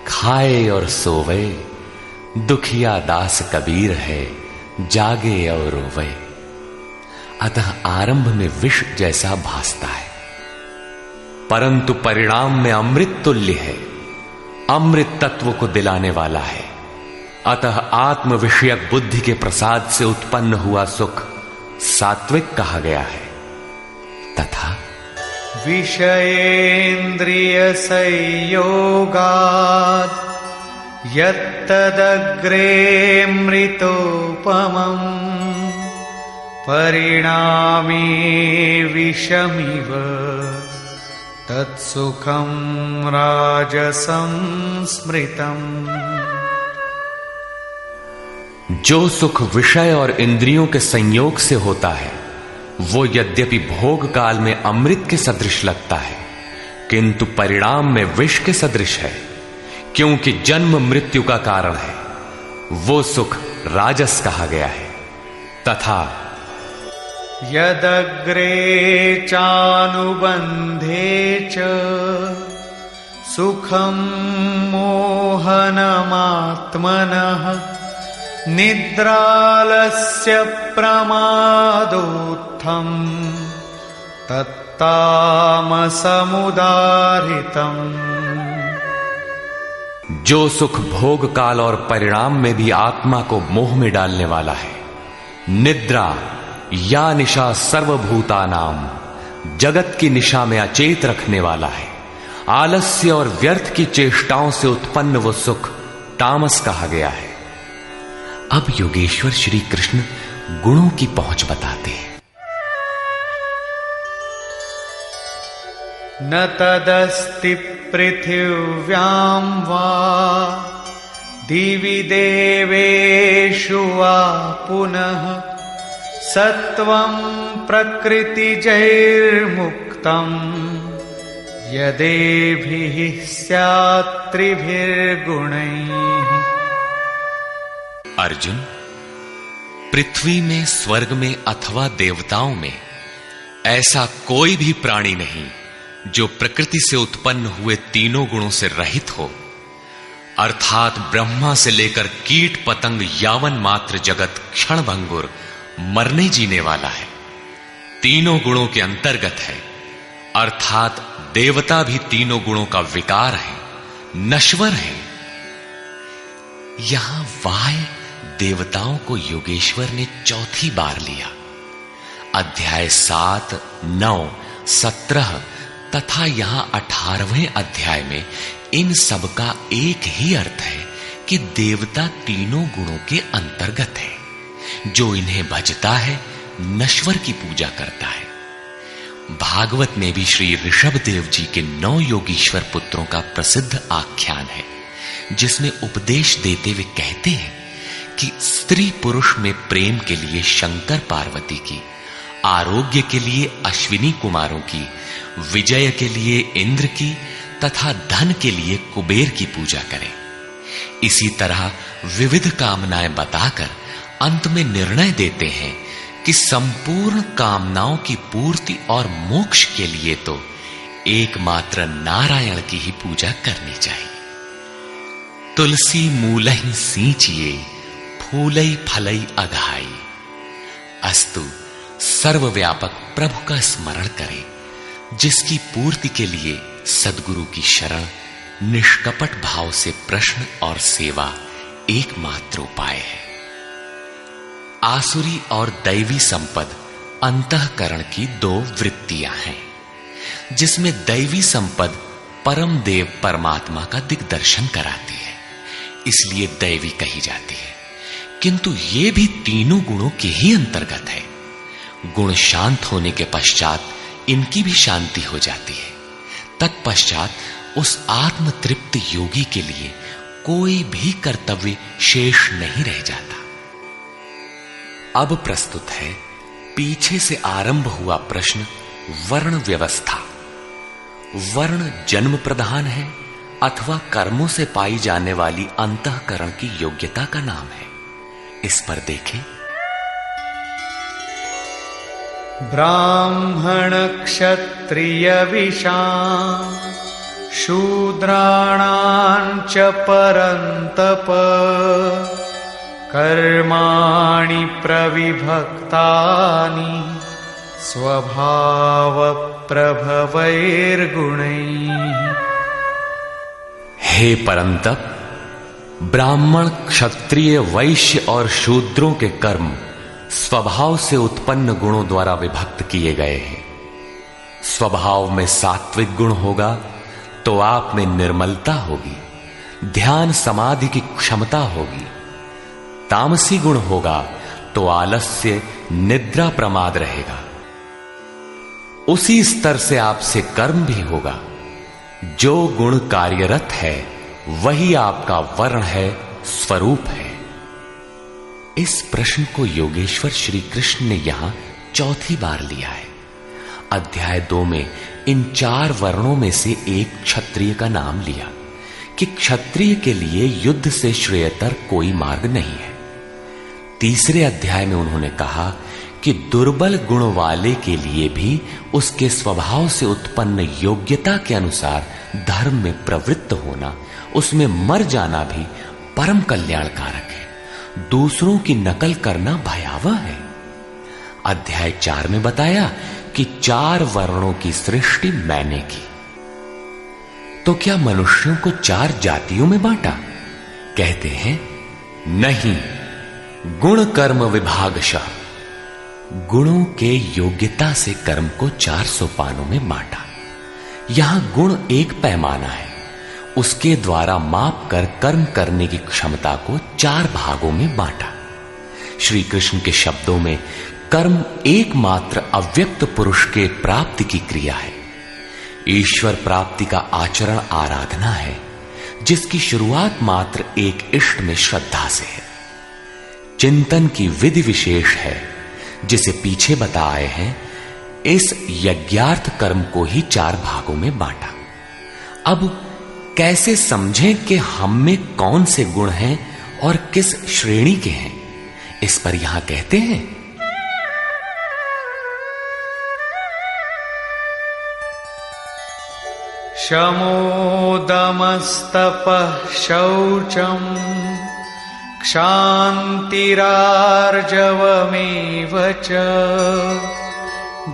खाए और सोवे, दुखिया दास कबीर है, जागे और रोवे। अतः आरंभ में विष जैसा भासता है, परंतु परिणाम में अमृत तुल्य है, अमृत तत्व को दिलाने वाला है। अतः आत्म विषयक बुद्धि के प्रसाद से उत्पन्न हुआ सुख सात्विक कहा गया है। तथा विषयेन्द्रिय संयोगात् यत्तदग्रे मृतोपमम् परिणामे विषमिव तत्सुखं राजसं स्मृतम्। जो सुख विषय और इंद्रियों के संयोग से होता है, वो यद्यपि भोग काल में अमृत के सदृश लगता है, किंतु परिणाम में विष के सदृश है, क्योंकि जन्म मृत्यु का कारण है। वो सुख राजस कहा गया है। तथा यदग्रे चानुबंधे च सुखं मोहनमात्मनः निद्रालस्य प्रमादोत्थम् तत्तामसमुदाहृतम्। जो सुख भोग काल और परिणाम में भी आत्मा को मोह में डालने वाला है, निद्रा या निशा सर्वभूतानाम, जगत की निशा में अचेत रखने वाला है। आलस्य और व्यर्थ की चेष्टाओं से उत्पन्न वो सुख तामस कहा गया है। अब योगेश्वर श्री कृष्ण गुणों की पहुंच बताते हैं। न तदस्ति पृथिव्यां वा दिवि देवेषु वा पुनः सत्वं प्रकृतिजैर्मुक्तम् यदेभिः स्यात् त्रिभिर्गुणैः। अर्जुन, पृथ्वी में, स्वर्ग में अथवा देवताओं में ऐसा कोई भी प्राणी नहीं जो प्रकृति से उत्पन्न हुए तीनों गुणों से रहित हो, अर्थात ब्रह्मा से लेकर कीट पतंग यावन मात्र जगत क्षणभंगुर मरने जीने वाला है, तीनों गुणों के अंतर्गत है। अर्थात देवता भी तीनों गुणों का विकार है, नश्वर है। यहां वाय देवताओं को योगेश्वर ने चौथी बार लिया। अध्याय 7, 9, 17 तथा यहां 18वें अध्याय में इन सब का एक ही अर्थ है कि देवता तीनों गुणों के अंतर्गत है। जो इन्हें भजता है, नश्वर की पूजा करता है। भागवत में भी श्री ऋषभ देव जी के 9 योगीश्वर पुत्रों का प्रसिद्ध आख्यान है, जिसमें उपदेश देते हुए कहते हैं कि स्त्री पुरुष में प्रेम के लिए शंकर पार्वती की, आरोग्य के लिए अश्विनी कुमारों की, विजय के लिए इंद्र की तथा धन के लिए कुबेर की पूजा करें। इसी तरह विविध कामनाएं बताकर अंत में निर्णय देते हैं कि संपूर्ण कामनाओं की पूर्ति और मोक्ष के लिए तो एकमात्र नारायण की ही पूजा करनी चाहिए। तुलसी मूलहि सींचिए, फूलई फलई अघाई। अस्तु सर्वव्यापक प्रभु का स्मरण करें, जिसकी पूर्ति के लिए सद्गुरु की शरण, निष्कपट भाव से प्रश्न और सेवा एकमात्र उपाय है। आसुरी और दैवी संपद अंतःकरण की 2 वृत्तियां हैं, जिसमें दैवी संपद परम देव परमात्मा का दिग्दर्शन कराती है, इसलिए दैवी कही जाती है। किंतु ये भी तीनों गुणों के ही अंतर्गत है। गुण शांत होने के पश्चात इनकी भी शांति हो जाती है। तत्पश्चात उस आत्म तृप्त योगी के लिए कोई भी कर्तव्य शेष नहीं रह जाता। अब प्रस्तुत है पीछे से आरंभ हुआ प्रश्न, वर्ण व्यवस्था। वर्ण जन्म प्रधान है अथवा कर्मों से पाई जाने वाली अंतःकरण की योग्यता का नाम है। इस पर देखें। ब्राह्मण क्षत्रिय विशाम शूद्राणां च परन्तप कर्माणि प्रविभक्तानि स्वभाव प्रभवैर्गुणैः। हे परंतप, ब्राह्मण, क्षत्रिय, वैश्य और शूद्रों के कर्म स्वभाव से उत्पन्न गुणों द्वारा विभक्त किए गए हैं। स्वभाव में सात्विक गुण होगा तो आप में निर्मलता होगी, ध्यान समाधि की क्षमता होगी। तामसी गुण होगा तो आलस्य, निद्रा, प्रमाद रहेगा। उसी स्तर से आपसे कर्म भी होगा। जो गुण कार्यरत है वही आपका वर्ण है, स्वरूप है। इस प्रश्न को योगेश्वर श्री कृष्ण ने यहां चौथी बार लिया है। अध्याय 2 में इन 4 वर्णों में से एक क्षत्रिय का नाम लिया कि क्षत्रिय के लिए युद्ध से श्रेयतर कोई मार्ग नहीं है। तीसरे अध्याय में उन्होंने कहा कि दुर्बल गुण वाले के लिए भी उसके स्वभाव से उत्पन्न योग्यता के अनुसार धर्म में प्रवृत्त होना, उसमें मर जाना भी परम कल्याणकारक है। दूसरों की नकल करना भयावह है। अध्याय 4 में बताया कि 4 वर्णों की सृष्टि मैंने की। तो क्या मनुष्यों को 4 जातियों में बांटा? कहते हैं नहीं, गुण कर्म विभागशः, गुणों के योग्यता से कर्म को 4 सोपानों में बांटा। यहां गुण एक पैमाना है, उसके द्वारा माप कर कर्म करने की क्षमता को 4 भागों में बांटा। श्री कृष्ण के शब्दों में कर्म एकमात्र अव्यक्त पुरुष के प्राप्ति की क्रिया है। ईश्वर प्राप्ति का आचरण आराधना है, जिसकी शुरुआत मात्र एक इष्ट में श्रद्धा से है। चिंतन की विधि विशेष है, जिसे पीछे बताए हैं। इस यज्ञार्थ कर्म को ही 4 भागों में बांटा। अब कैसे समझें कि हम में कौन से गुण हैं और किस श्रेणी के हैं? इस पर यहां कहते हैं शमो दमस्तपः शौचम् क्षान्तिरार्जवमेव च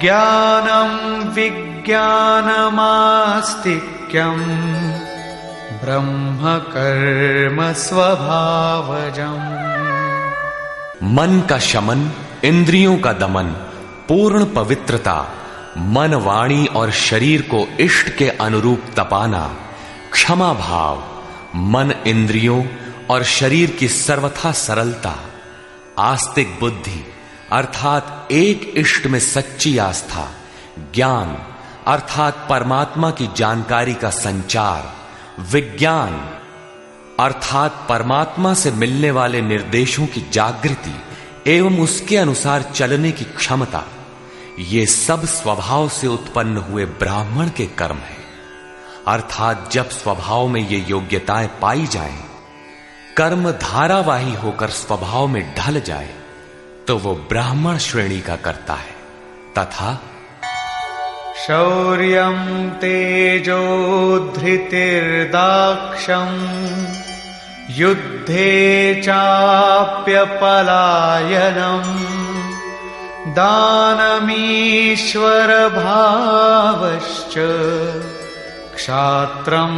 ज्ञानं विज्ञानमास्तिक्यम् ब्रह्म कर्म स्वभावजम्। मन का शमन, इंद्रियों का दमन, पूर्ण पवित्रता, मन, वाणी और शरीर को इष्ट के अनुरूप तपाना, क्षमा भाव, मन, इंद्रियों और शरीर की सर्वथा सरलता, आस्तिक बुद्धि अर्थात एक इष्ट में सच्ची आस्था, ज्ञान अर्थात परमात्मा की जानकारी का संचार, विज्ञान अर्थात परमात्मा से मिलने वाले निर्देशों की जागृति एवं उसके अनुसार चलने की क्षमता, ये सब स्वभाव से उत्पन्न हुए ब्राह्मण के कर्म है। अर्थात जब स्वभाव में ये योग्यताएं पाई जाएं, कर्म धारावाही होकर स्वभाव में ढल जाए, तो वो ब्राह्मण श्रेणी का करता है। तथा शौर्यं तेजो धृतिर्दाक्षम् युद्धे चाप्यपलायनम् दानमीश्वर भावश्च क्षात्रं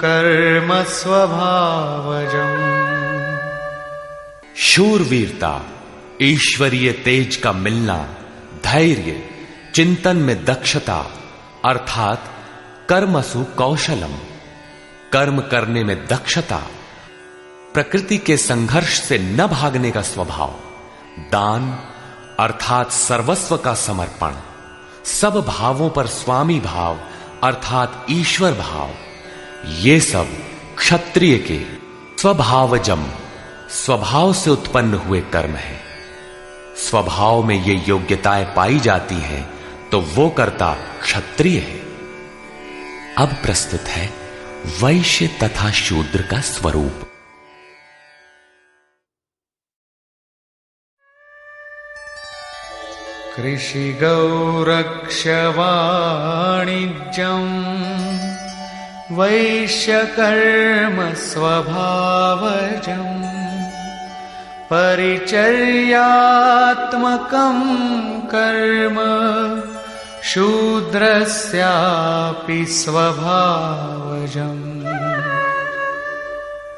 कर्म स्वभावजम्। शूरवीरता, ईश्वरीय तेज का मिलना, धैर्य, चिंतन में दक्षता अर्थात कर्मसु कौशलम, कर्म करने में दक्षता, प्रकृति के संघर्ष से न भागने का स्वभाव, दान अर्थात सर्वस्व का समर्पण, सब भावों पर स्वामी भाव अर्थात ईश्वर भाव, ये सब क्षत्रिय के स्वभावजम, स्वभाव से उत्पन्न हुए कर्म है। स्वभाव में ये योग्यताएं पाई जाती हैं तो वो कर्ता क्षत्रिय है। अब प्रस्तुत है वैश्य तथा शूद्र का स्वरूप। कृषि गौरक्ष वाणिज्यम् वैश्यकर्म स्वभावजम् परिचर्यात्मकं कर्म शूद्रस्यापि स्वभावजम्।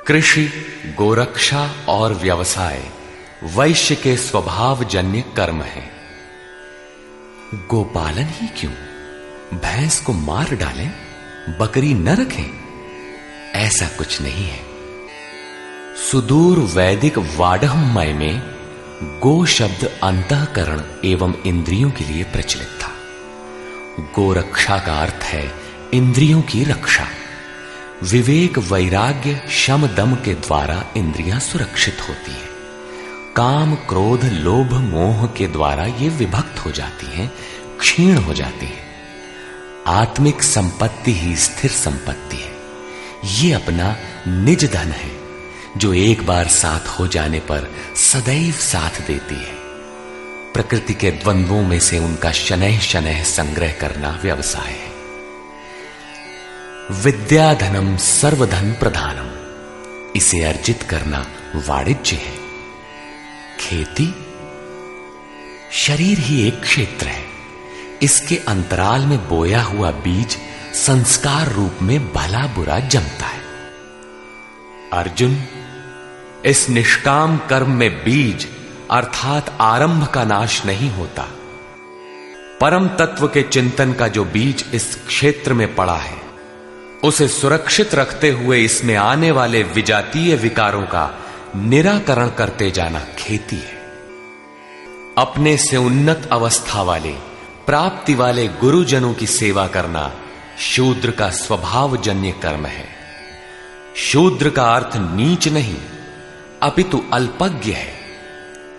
कृषि, गोरक्षा और व्यवसाय वैश्य के स्वभावजन्य कर्म है। गोपालन ही क्यों, भैंस को मार डालें, बकरी न रखें, ऐसा कुछ नहीं है। सुदूर वैदिक वाडहमय में गो शब्द अंतःकरण एवं इंद्रियों के लिए प्रचलित था। गोरक्षा का अर्थ है इंद्रियों की रक्षा। विवेक, वैराग्य, शम, दम के द्वारा इंद्रियां सुरक्षित होती हैं। काम, क्रोध, लोभ, मोह के द्वारा ये विभक्त हो जाती हैं, क्षीण हो जाती हैं। आत्मिक संपत्ति ही स्थिर संपत्ति है। ये अपना निज धन है, जो एक बार साथ हो जाने पर सदैव साथ देती है। प्रकृति के द्वंद्वों में से उनका शनैः शनैः संग्रह करना व्यवसाय है। विद्याधनम सर्वधन प्रधानम, इसे अर्जित करना वाणिज्य है। खेती? शरीर ही एक क्षेत्र है। इसके अंतराल में बोया हुआ बीज संस्कार रूप में भला बुरा जमता है। अर्जुन, इस निष्काम कर्म में बीज अर्थात आरंभ का नाश नहीं होता। परम तत्व के चिंतन का जो बीज इस क्षेत्र में पड़ा है, उसे सुरक्षित रखते हुए इसमें आने वाले विजातीय विकारों का निराकरण करते जाना खेती है। अपने से उन्नत अवस्था वाले, प्राप्ति वाले गुरुजनों की सेवा करना शूद्र का स्वभावजन्य कर्म है। शूद्र का अर्थ नीच नहीं, अपितु अल्पज्ञ है।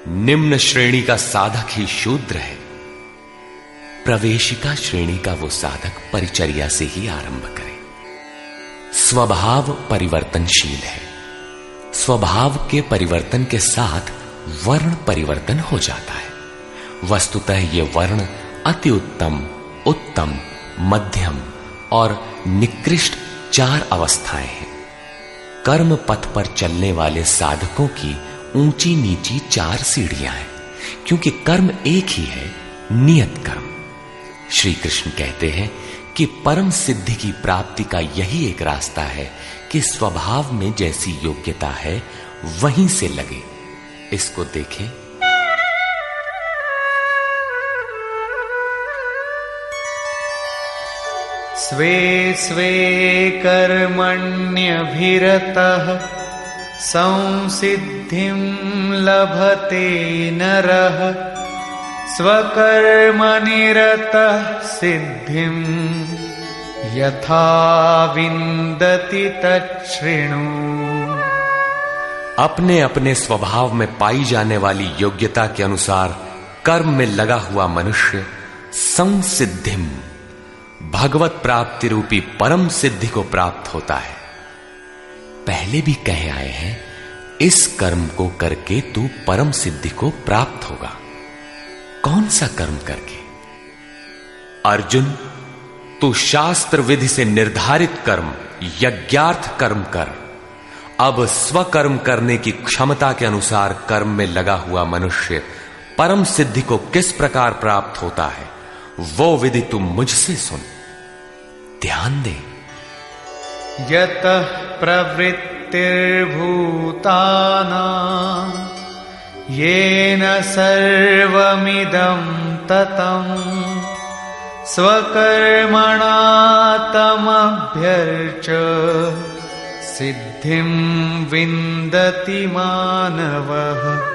निम्न श्रेणी का साधक ही शूद्र है। प्रवेशिका श्रेणी का वो साधक परिचर्या से ही आरंभ करे। स्वभाव परिवर्तनशील है। स्वभाव के परिवर्तन के साथ वर्ण परिवर्तन हो जाता है। वस्तुतः ये वर्ण अति उत्तम, उत्तम, मध्यम और निकृष्ट 4 अवस्थाएं हैं। कर्म पथ पर चलने वाले साधकों की ऊंची नीची 4 सीढ़ियां हैं, क्योंकि कर्म एक ही है, नियत कर्म। श्री कृष्ण कहते हैं कि परम सिद्धि की प्राप्ति का यही एक रास्ता है कि स्वभाव में जैसी योग्यता है वहीं से लगे। इसको देखें। स्वे स्वे कर्मण्यभिरतः संसिद्धिं लभते नरः स्वकर्मनिरतः सिद्धिं यथा विन्दति तच्छृणु। अपने अपने स्वभाव में पाई जाने वाली योग्यता के अनुसार कर्म में लगा हुआ मनुष्य संसिद्धिम, भगवत प्राप्ति रूपी परम सिद्धि को प्राप्त होता है। पहले भी कहे आए हैं, इस कर्म को करके तू परम सिद्धि को प्राप्त होगा। कौन सा कर्म करके? अर्जुन, तू शास्त्र विधि से निर्धारित कर्म, यज्ञार्थ कर्म कर। अब स्वकर्म करने की क्षमता के अनुसार कर्म में लगा हुआ मनुष्य परम सिद्धि को किस प्रकार प्राप्त होता है, वो विधि तुम मुझसे सुन। ध्यान दे। यतः प्रवृत्तिर्भूतानां येन सर्वमिदं ततं स्वकर्मणा तमभ्यर्च सिद्धिं विन्दति मानवः।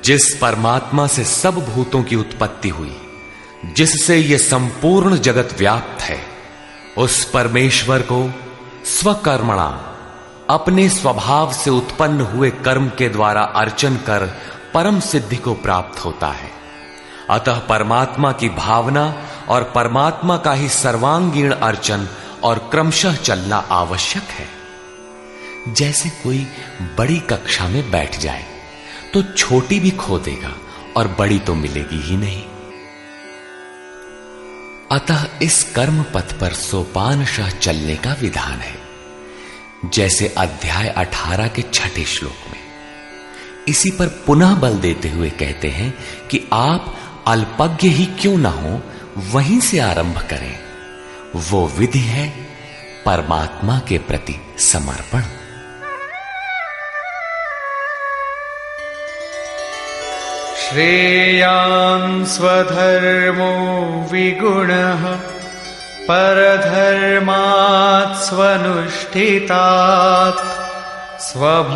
जिस परमात्मा से सब भूतों की उत्पत्ति हुई, जिससे ये संपूर्ण जगत व्याप्त है, उस परमेश्वर को स्वकर्मणा, अपने स्वभाव से उत्पन्न हुए कर्म के द्वारा अर्चन कर परम सिद्धि को प्राप्त होता है। अतः परमात्मा की भावना और परमात्मा का ही सर्वांगीण अर्चन और क्रमशः चलना आवश्यक है। जैसे कोई बड़ी कक्षा में बैठ जाए तो छोटी भी खो देगा और बड़ी तो मिलेगी ही नहीं। अतः इस कर्म पथ पर सोपानशः चलने का विधान है। जैसे अध्याय 18 के 6 श्लोक में। इसी पर पुनः बल देते हुए कहते हैं कि आप अल्पज्ञ ही क्यों ना हो, वहीं से आरंभ करें। वो विधि है परमात्मा के प्रति समर्पण। श्रेयान् स्वधर्मो विगुणः परधर्मात् स्वनुष्ठितात् स्वभावनियतं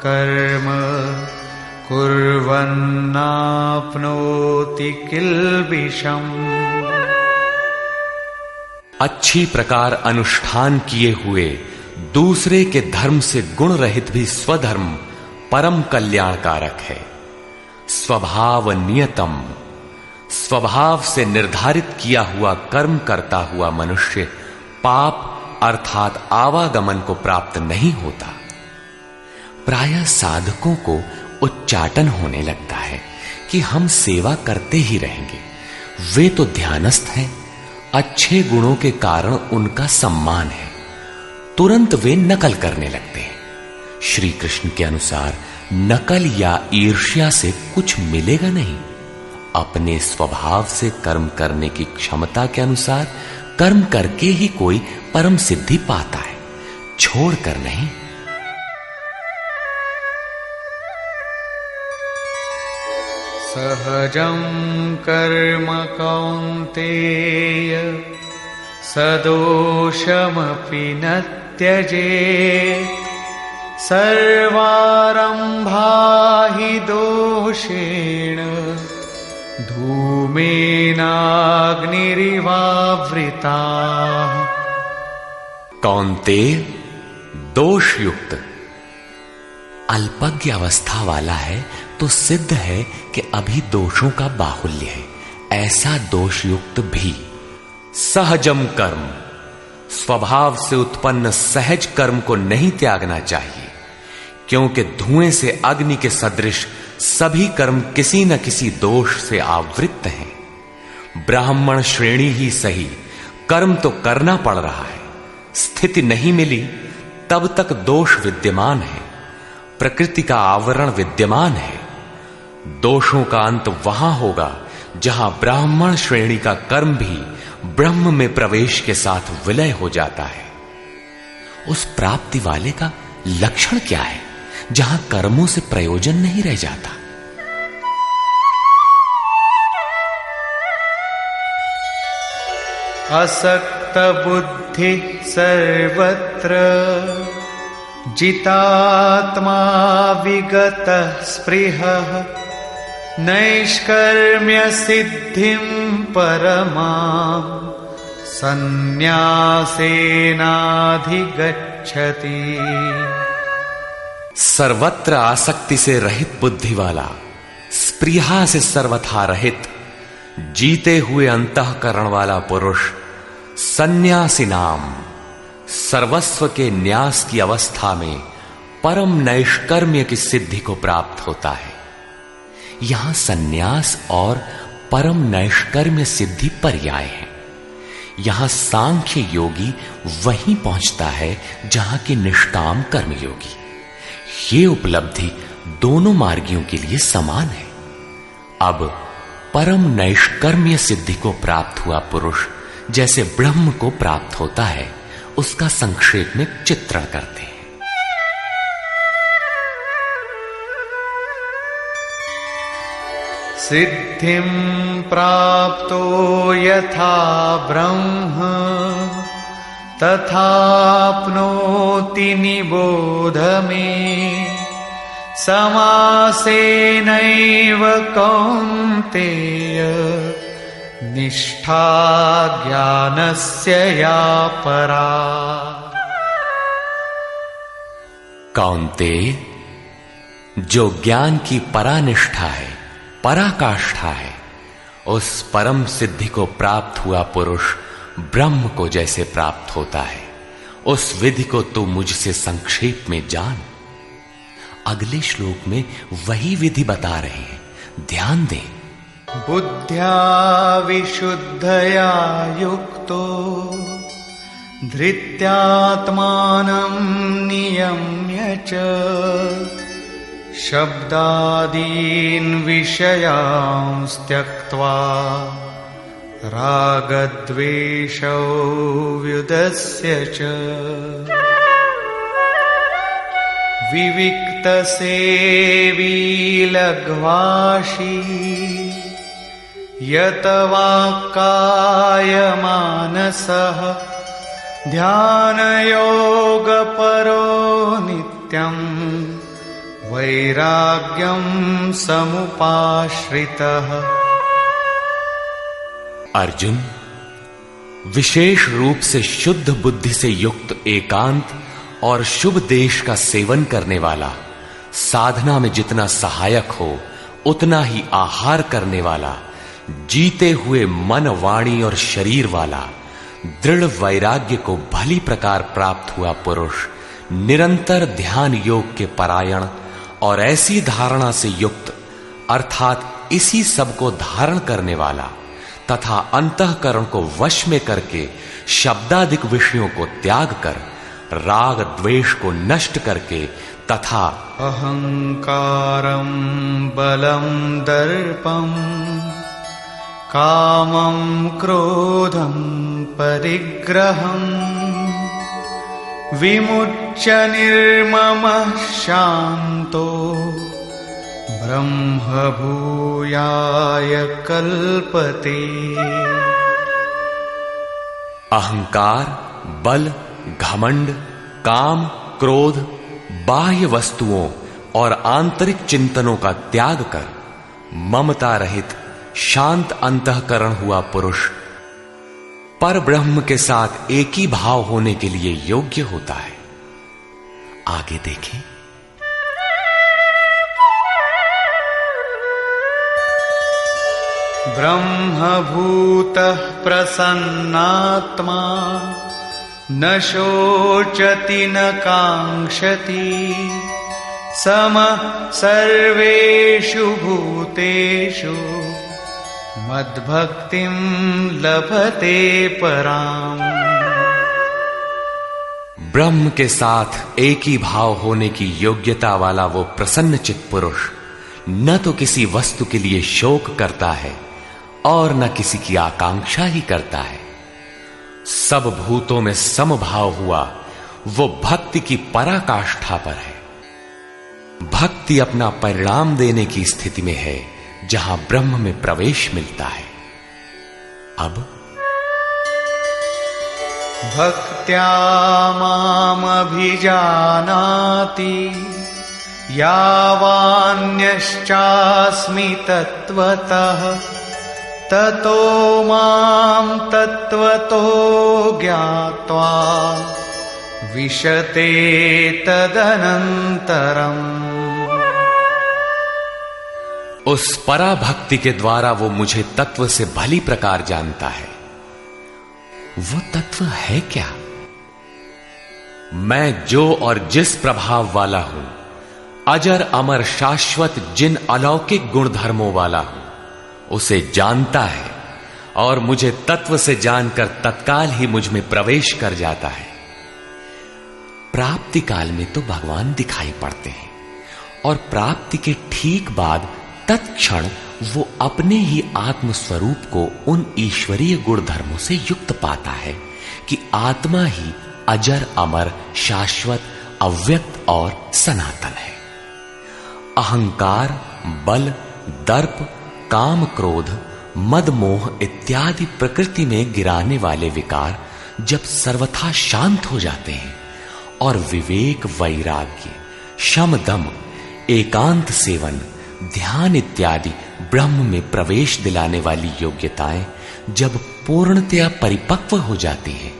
कर्म कुर्वन्नाप्नोति किल्बिषम्। अच्छी प्रकार अनुष्ठान किए हुए दूसरे के धर्म से गुण रहित भी स्वधर्म परम कल्याणकारक है। स्वभाव नियतम, स्वभाव से निर्धारित किया हुआ कर्म करता हुआ मनुष्य पाप अर्थात आवागमन को प्राप्त नहीं होता। प्रायः साधकों को उच्चाटन होने लगता है कि हम सेवा करते ही रहेंगे, वे तो ध्यानस्थ हैं, अच्छे गुणों के कारण उनका सम्मान है। तुरंत वे नकल करने लगते हैं। श्री कृष्ण के अनुसार नकल या ईर्ष्या से कुछ मिलेगा नहीं। अपने स्वभाव से कर्म करने की क्षमता के अनुसार कर्म करके ही कोई परम सिद्धि पाता है, छोड़कर नहीं। सहजं कर्म कौन्तेय सदोषमपि न त्यजेत्। सर्वारम्भा हि दोषेण धूमेनाग्निरिवावृताः। कौन्तेय, दोष युक्त अल्पज्ञ अवस्था वाला है तो सिद्ध है कि अभी दोषों का बाहुल्य है। ऐसा दोष युक्त भी सहजम कर्म, स्वभाव से उत्पन्न सहज कर्म को नहीं त्यागना चाहिए, क्योंकि धुएं से अग्नि के सदृश सभी कर्म किसी न किसी दोष से आवृत्त हैं। ब्राह्मण श्रेणी ही सही, कर्म तो करना पड़ रहा है। स्थिति नहीं मिली तब तक दोष विद्यमान है, प्रकृति का आवरण विद्यमान है। दोषों का अंत वहां होगा जहां ब्राह्मण श्रेणी का कर्म भी ब्रह्म में प्रवेश के साथ विलय हो जाता है। उस प्राप्ति वाले का लक्षण क्या है जहां कर्मों से प्रयोजन नहीं रह जाता? असक्त बुद्धि सर्वत्र जितात्मा विगत स्पृहः। नैष्कर्म्य सिद्धिं परमां संन्यासेनाधिगच्छति। सर्वत्र आसक्ति से रहित बुद्धि वाला, स्पृहा से सर्वथा रहित, जीते हुए अंतःकरण वाला पुरुष सन्यासी नाम सर्वस्व के न्यास की अवस्था में परम नैष्कर्म्य की सिद्धि को प्राप्त होता है। यहां सन्यास और परम नैष्कर्म्य सिद्धि पर्याय है। यहां सांख्य योगी वहीं पहुंचता है जहां की निष्काम कर्मयोगी। ये उपलब्धि दोनों मार्गियों के लिए समान है। अब परम नैष्कर्म्य सिद्धि को प्राप्त हुआ पुरुष जैसे ब्रह्म को प्राप्त होता है, उसका संक्षेप में चित्रण करते हैं। सिद्धिं प्राप्तो यथा ब्रह्म तथाप्नोति निबोध मे। समासेनैव कौन्तेय निष्ठा ज्ञानस्य या परा। कौन्तेय, जो ज्ञान की परानिष्ठा है, पराकाष्ठा है, उस परम सिद्धि को प्राप्त हुआ पुरुष ब्रह्म को जैसे प्राप्त होता है, उस विधि को तू मुझसे संक्षेप में जान। अगले श्लोक में वही विधि बता रहे हैं, ध्यान दें। बुद्ध्या विशुद्धया युक्तो धृत्यात्मानं नियम्य च। शब्दादीन् विषयांस् त्यक्त्वा रागद्वेषौ व्युदस्य च। विविक्तसेवी लघ्वाशी यत वाक्कायमानसः। ध्यानयोगपरो नित्यम् वैराग्यं समुपाश्रितः। अर्जुन, विशेष रूप से शुद्ध बुद्धि से युक्त एकांत और शुभ देश का सेवन करने वाला, साधना में जितना सहायक हो उतना ही आहार करने वाला, जीते हुए मन, वाणी और शरीर वाला, दृढ़ वैराग्य को भली प्रकार प्राप्त हुआ पुरुष निरंतर ध्यान योग के परायण और ऐसी धारणा से युक्त, अर्थात इसी सब को धारण करने वाला तथा अंतःकरण को वश में करके शब्दादिक विषयों को त्याग कर, राग द्वेष को नष्ट करके तथा अहंकारं बलं दर्पं कामं क्रोधं परिग्रहं विमुच्य निर्ममः शान्तो ब्रह्मभूयाय कल्पते। अहंकार, बल, घमंड, काम, क्रोध, बाह्य वस्तुओं और आंतरिक चिंतनों का त्याग कर ममता रहित शांत अंतःकरण हुआ पुरुष पर ब्रह्म के साथ एक ही भाव होने के लिए योग्य होता है। आगे देखें। ब्रह्मभूतः प्रसन्नात्मा न शोचति न काङ्क्षति समः सर्वेषु भूतेषु मद्भक्तिं लभते पराम्। ब्रह्म के साथ एक ही भाव होने की योग्यता वाला वो प्रसन्न चित्त पुरुष न तो किसी वस्तु के लिए शोक करता है और न किसी की आकांक्षा ही करता है। सब भूतों में समभाव हुआ वो भक्ति की पराकाष्ठा पर है। भक्ति अपना परिणाम देने की स्थिति में है जहां ब्रह्म में प्रवेश मिलता है। अब भक्त्या मामभिजानाति यावान्यश्चास्मि तत्त्वतः ततो मां तत्त्वतो ज्ञात्वा विशते तदनन्तरम्। उस पराभक्ति के द्वारा वो मुझे तत्व से भली प्रकार जानता है। वो तत्व है क्या? मैं जो और जिस प्रभाव वाला हूं, अजर अमर शाश्वत जिन अलौकिक गुणधर्मों वाला हूं, उसे जानता है और मुझे तत्व से जानकर तत्काल ही मुझ में प्रवेश कर जाता है। प्राप्ति काल में तो भगवान दिखाई पड़ते हैं और प्राप्ति के ठीक बाद तत्क्षण वो अपने ही आत्म स्वरूप को उन ईश्वरीय गुण धर्मों से युक्त पाता है कि आत्मा ही अजर अमर शाश्वत अव्यक्त और सनातन है। अहंकार, बल, दर्प, काम, क्रोध, मद, मोह इत्यादि प्रकृति में गिराने वाले विकार जब सर्वथा शांत हो जाते हैं और विवेक, वैराग्य, शम, दम, एकांत सेवन, ध्यान इत्यादि ब्रह्म में प्रवेश दिलाने वाली योग्यताएं जब पूर्णतया परिपक्व हो जाती हैं,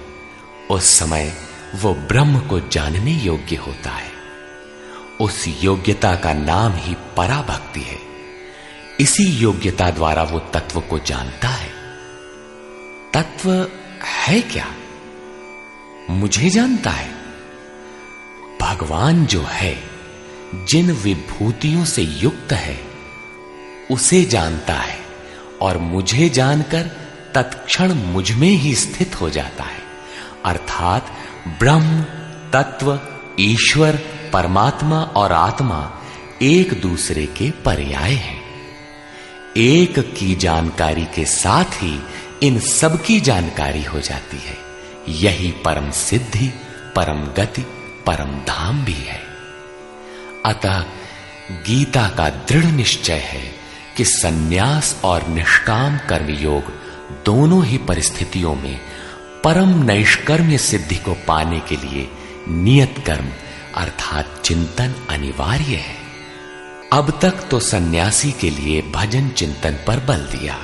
उस समय वो ब्रह्म को जानने योग्य होता है। उस योग्यता का नाम ही पराभक्ति है। इसी योग्यता द्वारा वो तत्व को जानता है। तत्व है क्या? मुझे जानता है। भगवान जो है, जिन विभूतियों से युक्त है, उसे जानता है और मुझे जानकर तत्क्षण मुझ में ही स्थित हो जाता है। अर्थात ब्रह्म, तत्व, ईश्वर, परमात्मा और आत्मा एक दूसरे के पर्याय हैं। एक की जानकारी के साथ ही इन सब की जानकारी हो जाती है। यही परम सिद्धि, परम गति, परम धाम भी है। अतः गीता का दृढ़ निश्चय है कि सन्यास और निष्काम कर्मयोग दोनों ही परिस्थितियों में परम नैष्कर्म्य सिद्धि को पाने के लिए नियत कर्म अर्थात चिंतन अनिवार्य है। अब तक तो सन्यासी के लिए भजन चिंतन पर बल दिया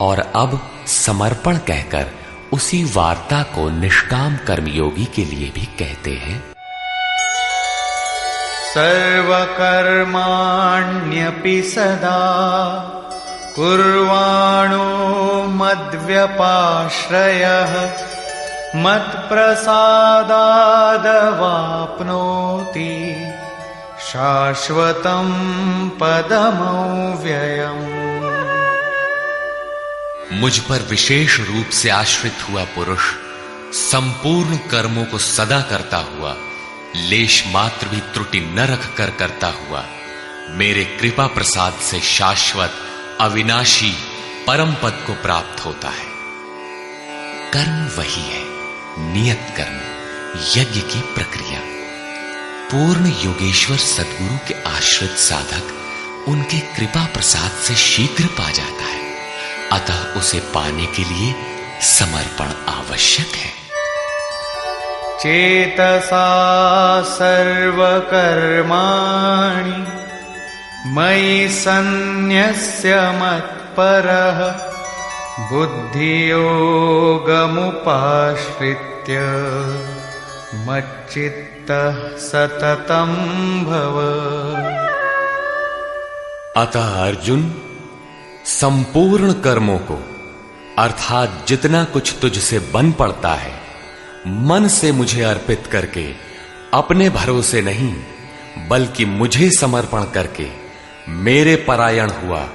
और अब समर्पण कहकर उसी वार्ता को निष्काम कर्मयोगी के लिए भी कहते हैं। सर्वकर्माण्यपि सदा कुर्वाणो मद्व्यपाश्रयः मत्प्रसादादवाप्नोति शाश्वतं पदमव्ययम्। मुझ पर विशेष रूप से आश्रित हुआ पुरुष संपूर्ण कर्मों को सदा करता हुआ लेश मात्र भी त्रुटि न रख कर करता हुआ मेरे कृपा प्रसाद से शाश्वत अविनाशी परम पद को प्राप्त होता है। कर्म वही है, नियत कर्म, यज्ञ की प्रक्रिया। पूर्ण योगेश्वर सद्गुरु के आश्रित साधक उनके कृपा प्रसाद से शीघ्र पा जाता है, अतः उसे पाने के लिए समर्पण आवश्यक है। चेतसा सर्वकर्माणि मयि सन्न्यस्य मत्परः बुद्धियोगमुपाश्रित्य मच्चित्तः सततं भव। अतः अर्जुन, संपूर्ण कर्मों को अर्थात जितना कुछ तुझसे बन पड़ता है मन से मुझे अर्पित करके, अपने भरोसे नहीं बल्कि मुझे समर्पण करके मेरे परायण हुआ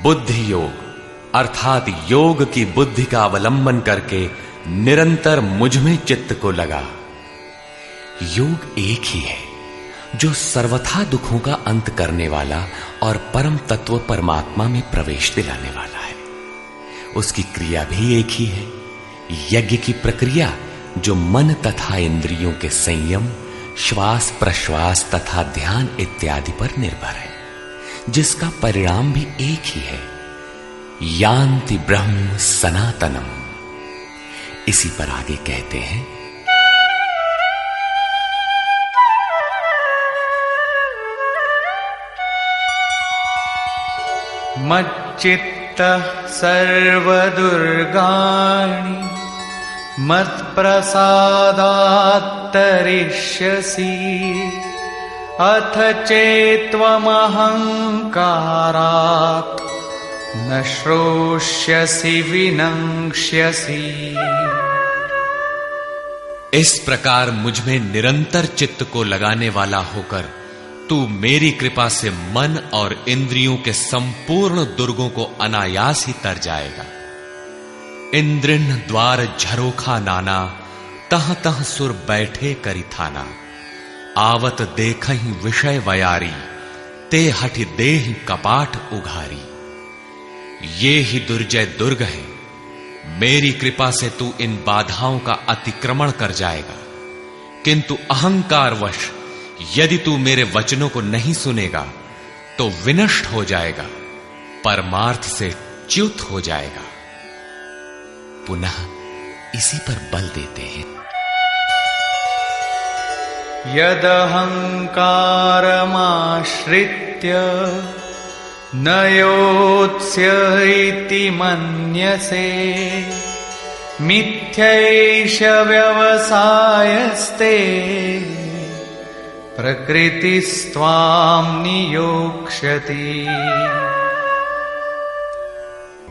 बुद्धि योग अर्थात योग की बुद्धि का अवलंबन करके निरंतर मुझ में चित्त को लगा। योग एक ही है जो सर्वथा दुखों का अंत करने वाला और परम तत्व परमात्मा में प्रवेश दिलाने वाला है। उसकी क्रिया भी एक ही है, यज्ञ की प्रक्रिया जो मन तथा इंद्रियों के संयम, श्वास प्रश्वास तथा ध्यान इत्यादि पर निर्भर है, जिसका परिणाम भी एक ही है, यान्ति ब्रह्म सनातनम। इसी पर आगे कहते हैं, मच्चित्तः सर्वदुर्गाणि मत्प्रसादात् तरिष्यसि अथ चेत्त्वमहङ्कारात् न श्रोष्यसि विनङ्क्ष्यसि। इस प्रकार मुझ में निरंतर चित्त को लगाने वाला होकर तू मेरी कृपा से मन और इंद्रियों के संपूर्ण दुर्गों को अनायास ही तर जाएगा। इंद्रिन द्वार झरोखा नाना, तह तह सुर बैठे करी थाना। आवत देखहि विषय वयारी, ते हठि देहि कपाट उघारी। ये ही दुर्जय दुर्ग है, मेरी कृपा से तू इन बाधाओं का अतिक्रमण कर जाएगा, किंतु अहंकारवश यदि तू मेरे वचनों को नहीं सुनेगा तो विनष्ट हो जाएगा, परमार्थ से च्युत हो जाएगा। पुनः इसी पर बल देते हैं, यदहंकारमाश्रित्य न योत्स्य इति मन्यसे मिथ्यैष व्यवसायस्ते प्रकृतिस्त्वां नियोक्ष्यति।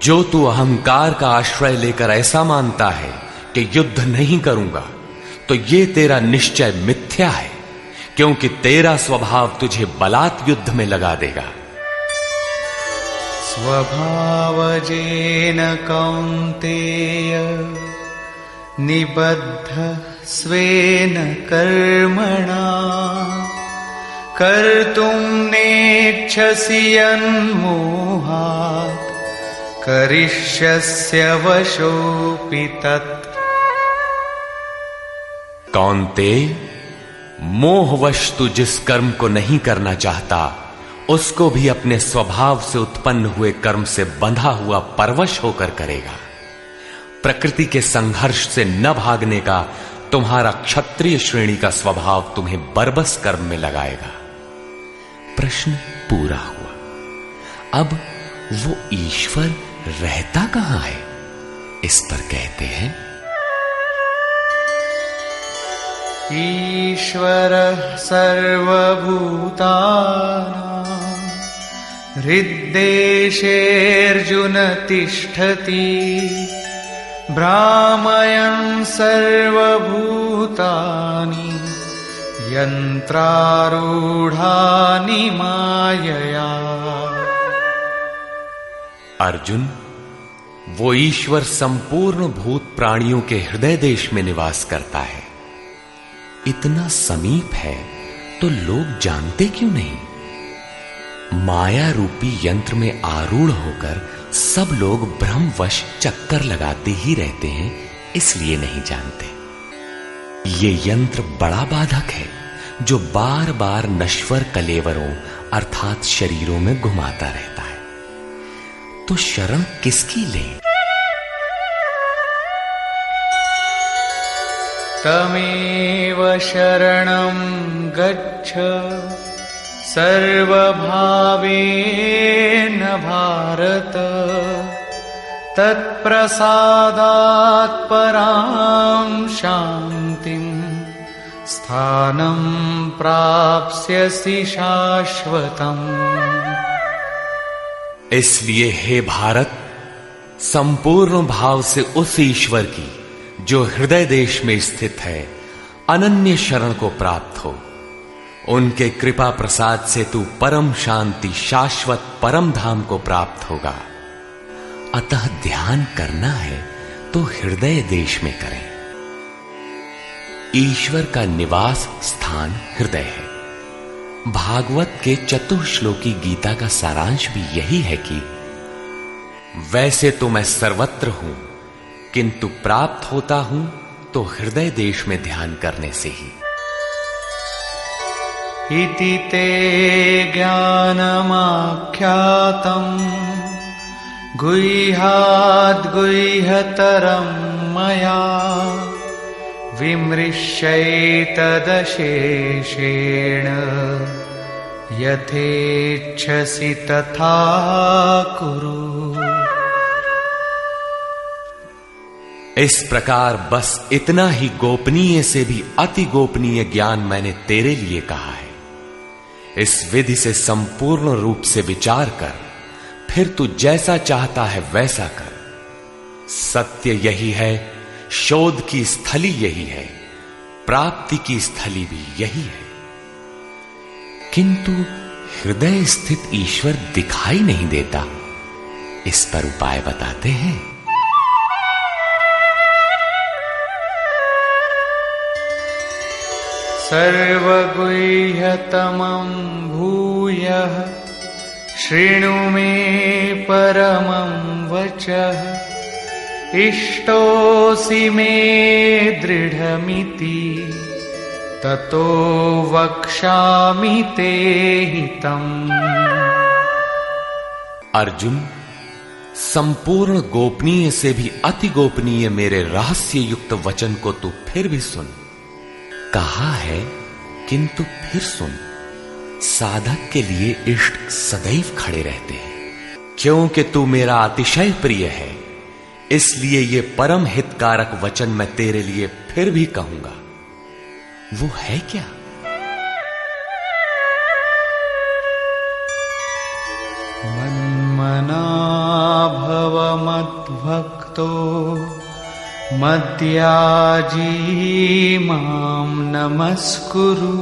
जो तू अहंकार का आश्रय लेकर ऐसा मानता है कि युद्ध नहीं करूंगा, तो ये तेरा निश्चय मिथ्या है, क्योंकि तेरा स्वभाव तुझे बलात् युद्ध में लगा देगा। स्वभावजेन कौन्तेय निबद्ध स्वेन कर्मणा कर्तुं नेच्छसि यन्मोहात् करिष्यस्य वशोऽपि तत्। कौन्तेय, मोहवश तू जिस कर्म को नहीं करना चाहता उसको भी अपने स्वभाव से उत्पन्न हुए कर्म से बंधा हुआ परवश होकर करेगा। प्रकृति के संघर्ष से न भागने का तुम्हारा क्षत्रिय श्रेणी का स्वभाव तुम्हें बरबस कर्म में लगाएगा। प्रश्न पूरा हुआ। अब वो ईश्वर रहता कहां है, इस पर कहते हैं, ईश्वरः सर्वभूतानां हृद्देशेऽर्जुन तिष्ठति भ्रामयन् सर्वभूतानि यन्त्रारूढानि मायया। अर्जुन, वो ईश्वर संपूर्ण भूत प्राणियों के हृदय देश में निवास करता है। इतना समीप है तो लोग जानते क्यों नहीं? माया रूपी यंत्र में आरूढ़ होकर सब लोग भ्रमवश चक्कर लगाते ही रहते हैं, इसलिए नहीं जानते। ये यंत्र बड़ा बाधक है जो बार बार नश्वर कलेवरों अर्थात शरीरों में घुमाता रहता है। तो शरण किसकी लें? तमेव शरणं गच्छ सर्वभावेन भारत, तत्प्रसादात् परां शान्तिं स्थानं प्राप्स्यसि शाश्वतम्। इसलिए हे भारत, संपूर्ण भाव से उस ईश्वर की जो हृदय देश में स्थित है अनन्य शरण को प्राप्त हो। उनके कृपा प्रसाद से तू परम शांति शाश्वत परम धाम को प्राप्त होगा। अतः ध्यान करना है तो हृदय देश में करें। ईश्वर का निवास स्थान हृदय है। भागवत के चतुश्लोकी गीता का सारांश भी यही है कि वैसे तो मैं सर्वत्र हूं, किंतु प्राप्त होता हूं तो हृदय देश में ध्यान करने से ही। इति ते ज्ञानमाख्यातम् गुह्याद्गुह्यतरं मया, विमृश्यैतदशेषेण यथेच्छसि तथा कुरु। इस प्रकार बस इतना ही गोपनीय से भी अति गोपनीय ज्ञान मैंने तेरे लिए कहा है। इस विधि से संपूर्ण रूप से विचार कर, फिर तू जैसा चाहता है वैसा कर। सत्य यही है, शोध की स्थली यही है, प्राप्ति की स्थली भी यही है। किंतु हृदय स्थित ईश्वर दिखाई नहीं देता, इस पर उपाय बताते हैं। सर्वगुह्यतमं भूयः शृणु मे परमं वचः, इष्टोऽसि मे दृढमिति ततो वक्ष्यामि ते हितम्। अर्जुन, संपूर्ण गोपनीय से भी अति गोपनीय मेरे रहस्य युक्त वचन को तू फिर भी सुन। कहा है किंतु फिर सुन। साधक के लिए इष्ट सदैव खड़े रहते हैं। क्योंकि तू मेरा अतिशय प्रिय है, इसलिए ये परम हितकारक वचन मैं तेरे लिए फिर भी कहूंगा। वो है क्या? मन्मना भव मद्भक्तो मद्याजी मां नमस्कुरु,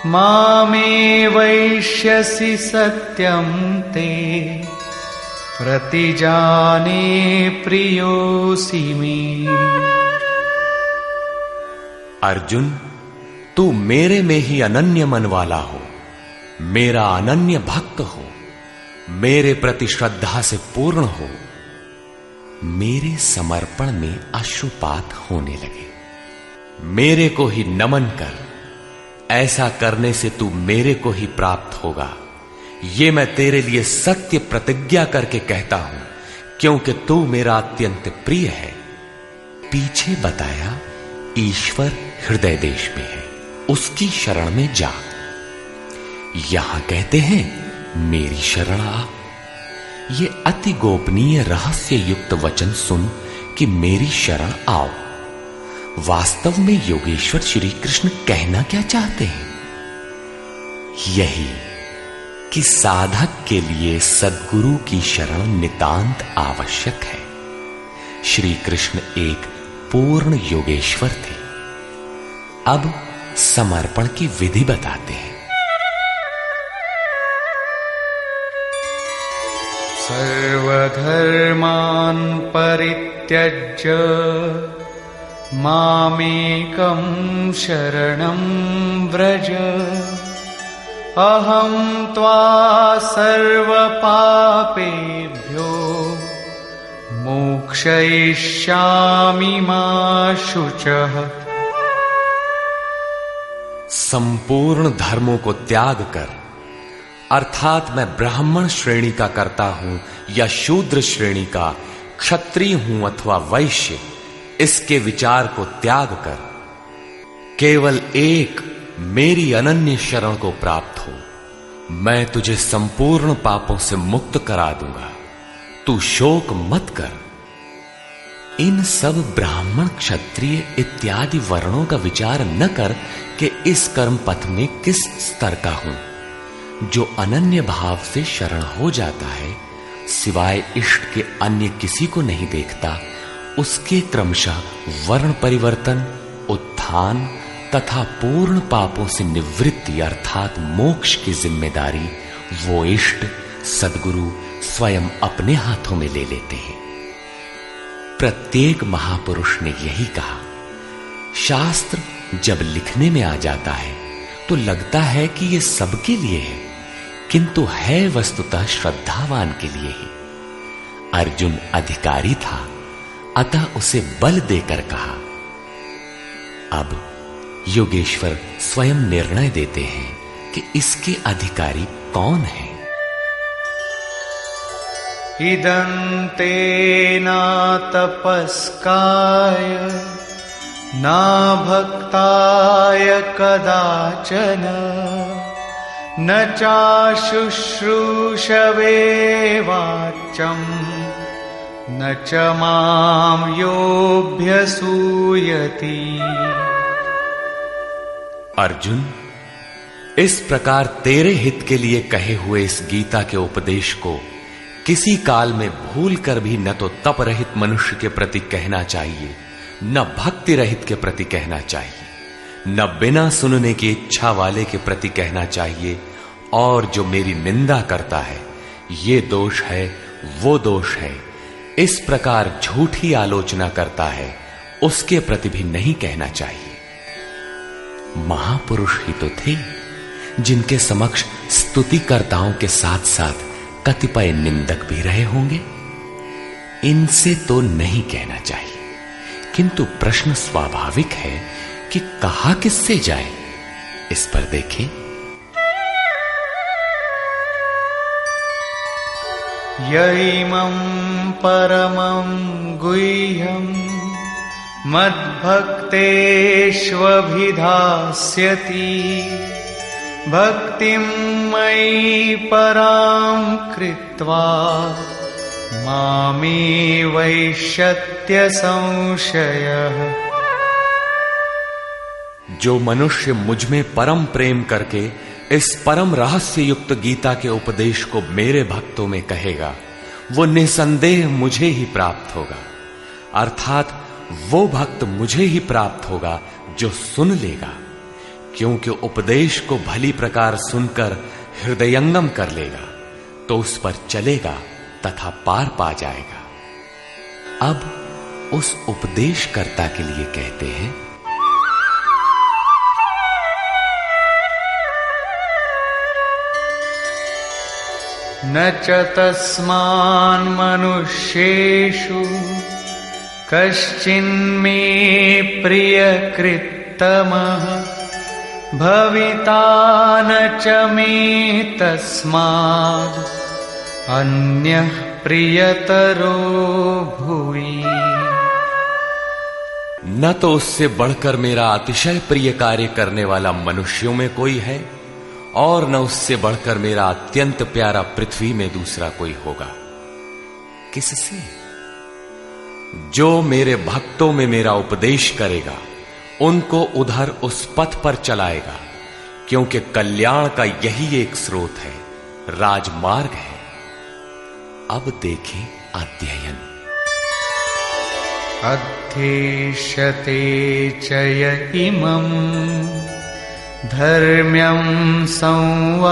मामे वैष्यसि सत्यं ते प्रतिजाने प्रियोऽसि मे। अर्जुन, तू मेरे में ही अनन्य मन वाला हो, मेरा अनन्य भक्त हो, मेरे प्रति श्रद्धा से पूर्ण हो, मेरे समर्पण में अश्रुपात होने लगे। मेरे को ही नमन कर। ऐसा करने से तू मेरे को ही प्राप्त होगा। ये मैं तेरे लिए सत्य प्रतिज्ञा करके कहता हूं, क्योंकि तू मेरा अत्यंत प्रिय है। पीछे बताया ईश्वर हृदय देश में है, उसकी शरण में जा। यहां कहते हैं मेरी शरण आ। ये अति गोपनीय रहस्य युक्त वचन सुन कि मेरी शरण आओ। वास्तव में योगेश्वर श्री कृष्ण कहना क्या चाहते हैं? यही कि साधक के लिए सद्गुरु की शरण नितांत आवश्यक है। श्री कृष्ण एक पूर्ण योगेश्वर थे। अब समर्पण की विधि बताते हैं। सर्वधर्मान् परित्यज्य मामेकं शरणं व्रज अहं त्वा सर्वपापेभ्यो मोक्षयिष्यामि मा शुचः। संपूर्ण धर्मों को त्याग कर, अर्थात मैं ब्राह्मण श्रेणी का करता हूं या शूद्र श्रेणी का, क्षत्रिय हूं अथवा वैश्य, इसके विचार को त्याग कर केवल एक मेरी अनन्य शरण को प्राप्त हो। मैं तुझे संपूर्ण पापों से मुक्त करा दूंगा। तू शोक मत कर। इन सब ब्राह्मण क्षत्रिय इत्यादि वर्णों का विचार न कर कि इस कर्म पथ में किस स्तर का हूं। जो अनन्य भाव से शरण हो जाता है, सिवाय इष्ट के अन्य किसी को नहीं देखता, उसके क्रमशः वर्ण परिवर्तन, उत्थान तथा पूर्ण पापों से निवृत्ति अर्थात मोक्ष की जिम्मेदारी वो इष्ट सद्गुरु स्वयं अपने हाथों में ले लेते हैं। प्रत्येक महापुरुष ने यही कहा। शास्त्र जब लिखने में आ जाता है तो लगता है कि यह सबके लिए है, किंतु है वस्तुतः श्रद्धावान के लिए ही। अर्जुन अधिकारी था, अतः उसे बल देकर कहा। अब योगेश्वर स्वयं निर्णय देते हैं कि इसके अधिकारी कौन है। इदन्ते न तपस्काय न भक्ताय कदाचन न चाशुश्रूषवे वाच्यं न च मां योऽभ्यसूयति। अर्जुन, इस प्रकार तेरे हित के लिए कहे हुए इस गीता के उपदेश को किसी काल में भूल कर भी न तो तप रहित मनुष्य के प्रति कहना चाहिए, न भक्ति रहित के प्रति कहना चाहिए, न बिना सुनने की इच्छा वाले के प्रति कहना चाहिए। और जो मेरी निंदा करता है, ये दोष है, वो दोष है, इस प्रकार झूठी आलोचना करता है, उसके प्रति भी नहीं कहना चाहिए। महापुरुष ही तो थे जिनके समक्ष स्तुतिकर्ताओं के साथ साथ कतिपय निंदक भी रहे होंगे। इनसे तो नहीं कहना चाहिए, किंतु प्रश्न स्वाभाविक है कि कहा किससे जाए। इस पर देखें। यैमं परमं गुह्यं मद्भक्तेष्वभिधास्यति भक्तिं मयि परां कृत्वा मामे वैष्यत्य संशयः। जो मनुष्य मुझ में परम प्रेम करके इस परम रहस्य युक्त गीता के उपदेश को मेरे भक्तों में कहेगा, वो निसंदेह मुझे ही प्राप्त होगा। अर्थात वो भक्त मुझे ही प्राप्त होगा जो सुन लेगा, क्योंकि उपदेश को भली प्रकार सुनकर हृदयंगम कर लेगा तो उस पर चलेगा तथा पार पा जाएगा। अब उस उपदेशकर्ता के लिए कहते हैं। न च तस्मान् मनुष्येषु कश्चिन्मे प्रियकृत्तमः भविता न च मे तस्माद् अन्यः प्रियतरो भुवि। न तो उससे बढ़कर मेरा अतिशय प्रिय कार्य करने वाला मनुष्यों में कोई है, और न उससे बढ़कर मेरा अत्यंत प्यारा पृथ्वी में दूसरा कोई होगा। किससे? जो मेरे भक्तों में मेरा उपदेश करेगा, उनको उधर उस पथ पर चलाएगा, क्योंकि कल्याण का यही एक स्रोत है, राजमार्ग है। अब देखें अध्ययन। अध्येष्यते च य इमम् धर्म्यं संवादमावयोः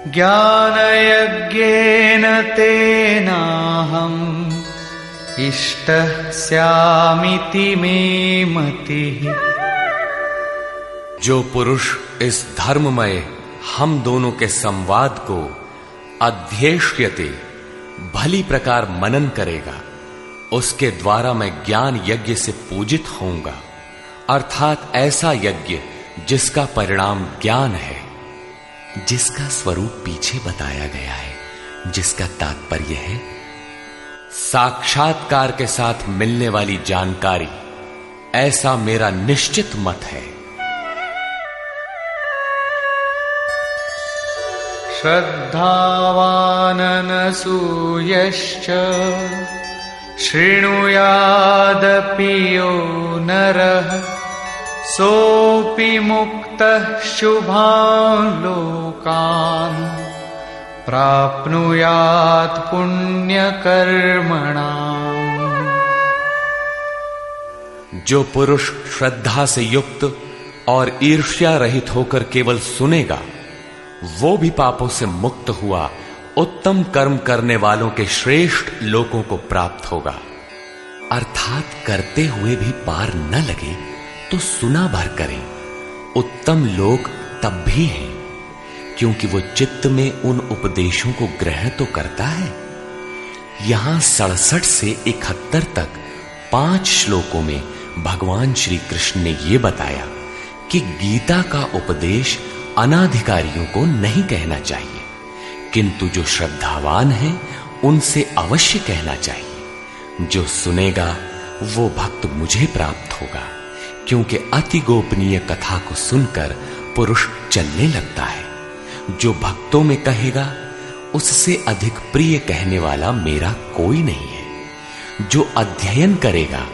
ज्ञानयज्ञेन तेनाहम् इष्टः स्यामिति मे मतिः। जो पुरुष इस धर्ममय हम दोनों के संवाद को अध्येष्यते भली प्रकार मनन करेगा, उसके द्वारा मैं ज्ञान यज्ञ से पूजित होऊंगा, अर्थात ऐसा यज्ञ जिसका परिणाम ज्ञान है, जिसका स्वरूप पीछे बताया गया है, जिसका तात्पर्य है साक्षात्कार के साथ मिलने वाली जानकारी। ऐसा मेरा निश्चित मत है। श्रद्धावाननसूयश्च शृणुयादपि यो नरः सोऽपि मुक्तः शुभान् लोकान् प्राप्नुयात् पुण्यकर्मणाम्। जो पुरुष श्रद्धा से युक्त और ईर्ष्या रहित होकर केवल सुनेगा, वो भी पापों से मुक्त हुआ उत्तम कर्म करने वालों के श्रेष्ठ लोकों को प्राप्त होगा। अर्थात करते हुए भी पार न लगे तो सुना भर करें। उत्तम लोक तब भी हैं क्योंकि वो चित्त में उन उपदेशों को ग्रहण तो करता है। यहां 67 से 71 तक 5 श्लोकों में भगवान श्री कृष्ण ने यह बताया कि गीता का उपदेश अनाधिकारियों को नहीं कहना चाहिए, किंतु जो श्रद्धावान हैं उनसे अवश्य कहना चाहिए। जो सुनेगा वो भक्त मुझे प्राप्त होगा, क्योंकि अति गोपनीय कथा को सुनकर पुरुष चलने लगता है। जो भक्तों में कहेगा उससे अधिक प्रिय कहने वाला मेरा कोई नहीं है। जो अध्ययन करेगा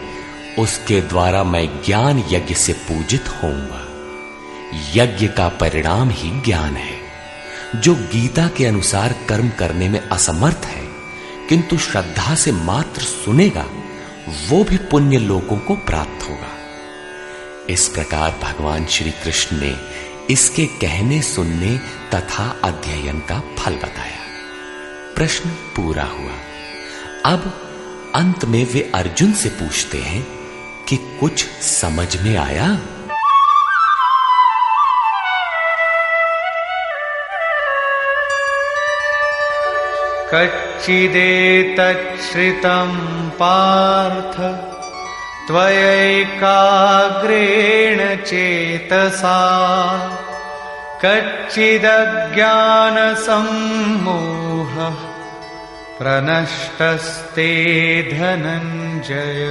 उसके द्वारा मैं ज्ञान यज्ञ से पूजित होऊंगा। यज्ञ का परिणाम ही ज्ञान है। जो गीता के अनुसार कर्म करने में असमर्थ है किंतु श्रद्धा से मात्र सुनेगा, वो भी पुण्य लोकों को प्राप्त होगा। इस प्रकार भगवान श्री कृष्ण ने इसके कहने सुनने तथा अध्ययन का फल बताया। प्रश्न पूरा हुआ। अब अंत में वे अर्जुन से पूछते हैं कि कुछ समझ में आया? कच्चिदेतच्छ्रितं पार्थ त्वयैकाग्रेण चेतसा कच्चिदज्ञानसम्मोहः प्रनष्टस्ते धनञ्जय।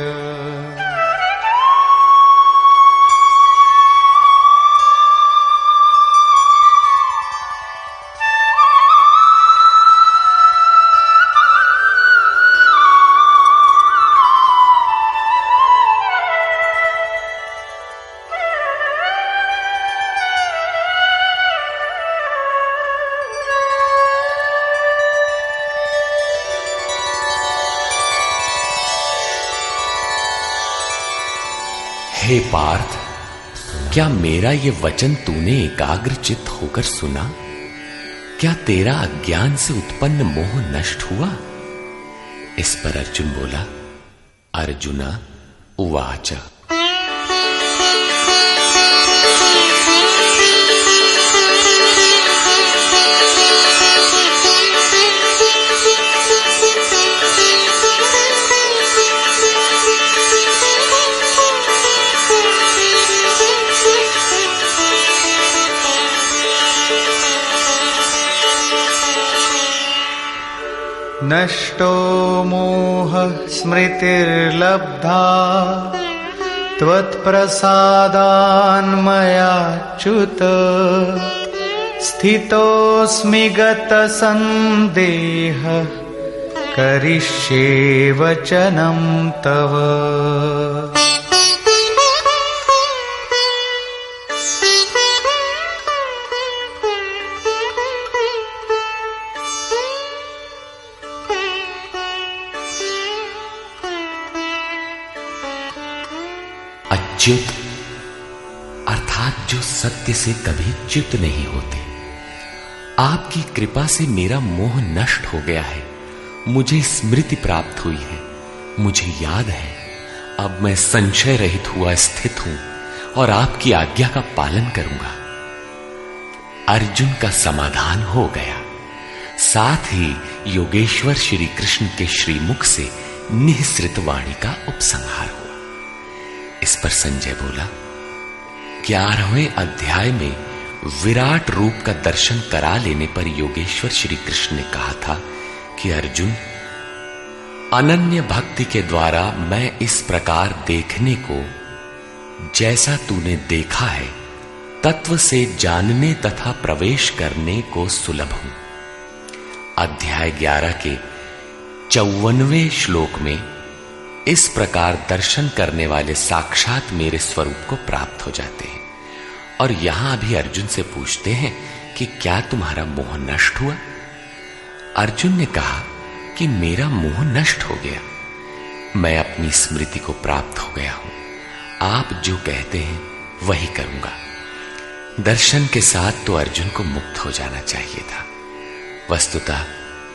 हे पार्थ, क्या मेरा ये वचन तूने एकाग्रचित्त होकर सुना? क्या तेरा अज्ञान से उत्पन्न मोह नष्ट हुआ? इस पर अर्जुन बोला, अर्जुना उवाच। नष्टो मोहः स्मृतिर्लब्धा त्वत्प्रसादान्मयाच्युत स्थितोऽस्मि गतसन्देहः करिष्ये वचनं तव। अच्युत अर्थात जो सत्य से कभी च्युत नहीं होते। आपकी कृपा से मेरा मोह नष्ट हो गया है, मुझे स्मृति प्राप्त हुई है, मुझे याद है, अब मैं संशय रहित हुआ स्थित हूं और आपकी आज्ञा का पालन करूंगा। अर्जुन का समाधान हो गया। साथ ही योगेश्वर श्री कृष्ण के श्रीमुख से निःसृत वाणी का उपसंहार हुआ। इस पर संजय बोला, 11वें अध्याय में विराट रूप का दर्शन करा लेने पर योगेश्वर श्री कृष्ण ने कहा था कि अर्जुन, अनन्य भक्ति के द्वारा मैं इस प्रकार देखने को, जैसा तूने देखा है, तत्व से जानने तथा प्रवेश करने को सुलभ हूं। अध्याय 11 के 54वें श्लोक में इस प्रकार दर्शन करने वाले साक्षात मेरे स्वरूप को प्राप्त हो जाते हैं। और यहां भी अर्जुन से पूछते हैं कि क्या तुम्हारा मोह नष्ट हुआ? अर्जुन ने कहा कि मेरा मोह नष्ट हो गया, मैं अपनी स्मृति को प्राप्त हो गया हूं। आप जो कहते हैं वही करूंगा। दर्शन के साथ तो अर्जुन को मुक्त हो जाना चाहिए था। वस्तुतः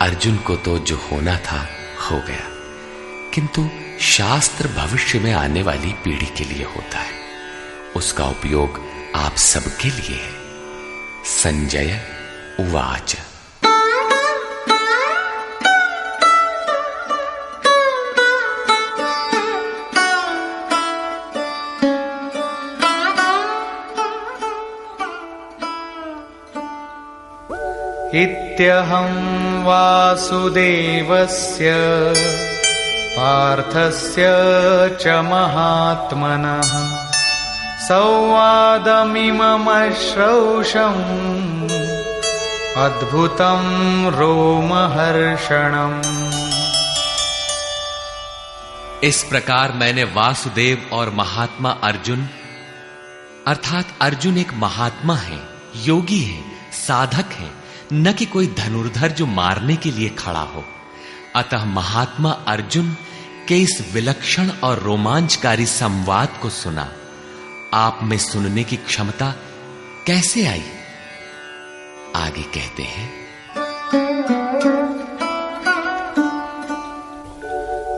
अर्जुन को तो जो होना था हो गया, किंतु शास्त्र भविष्य में आने वाली पीढ़ी के लिए होता है, उसका उपयोग आप सबके लिए है। संजय उवाच। इत्यहं वासुदेवस्य पार्थस्य च महात्मनः संवादमिममश्रौषम् अद्भुतं रोमहर्षणम्। इस प्रकार मैंने वासुदेव और महात्मा अर्जुन, अर्थात अर्जुन एक महात्मा है, योगी है, साधक है, न कि कोई धनुर्धर जो मारने के लिए खड़ा हो। अतः महात्मा अर्जुन के इस विलक्षण और रोमांचकारी संवाद को सुना। आप में सुनने की क्षमता कैसे आई? आगे कहते हैं,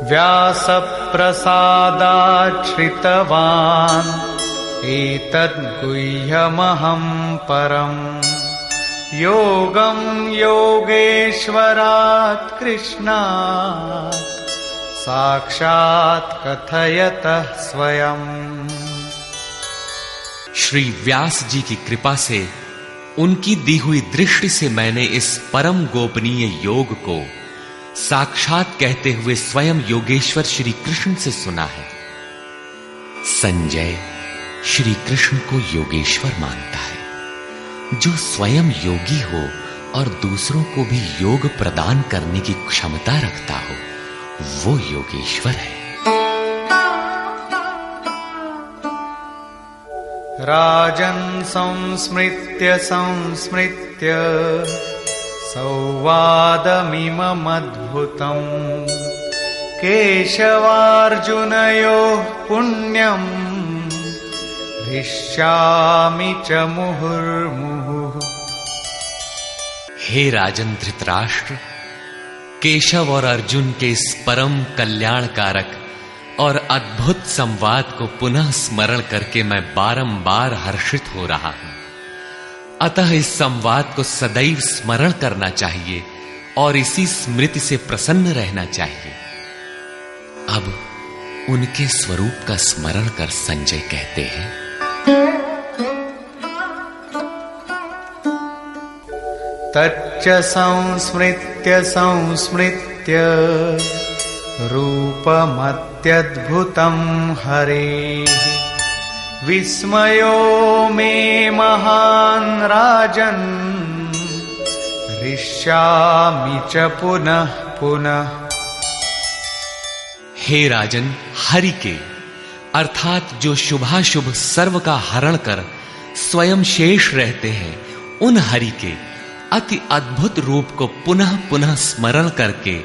व्यासप्रसादाच्छ्रितवान् एतद्गुह्यमहं परम् योगं योगेश्वरात् कृष्णात् साक्षात् कथयतः स्वयं। श्री व्यास जी की कृपा से, उनकी दी हुई दृष्टि से मैंने इस परम गोपनीय योग को साक्षात कहते हुए स्वयं योगेश्वर श्री कृष्ण से सुना है। संजय श्री कृष्ण को योगेश्वर मानता है। जो स्वयं योगी हो और दूसरों को भी योग प्रदान करने की क्षमता रखता हो, वो योगेश्वर है। राजन् संस्मृत्य संस्मृत्य संवादमिममद्भुतम् केशवार्जुनयोः पुण्यम् हृष्यामि च मुहुर्मुहुः। हे राजन धृतराष्ट्र, केशव और अर्जुन के इस परम कल्याणकारक और अद्भुत संवाद को पुनः स्मरण करके मैं बारंबार हर्षित हो रहा हूं। अतः इस संवाद को सदैव स्मरण करना चाहिए और इसी स्मृति से प्रसन्न रहना चाहिए। अब उनके स्वरूप का स्मरण कर संजय कहते हैं, तच्च संस्मृत्य संस्मृत्य रूपमत्यद्भुतं हरेः विस्मयो मे महान् राजन् हृष्यामि च पुनः पुनः। हे राजन, हरि के अर्थात जो शुभाशुभ सर्व का हरण कर स्वयं शेष रहते हैं, उन हरि के अति अद्भुत रूप को पुनः पुनः स्मरण करके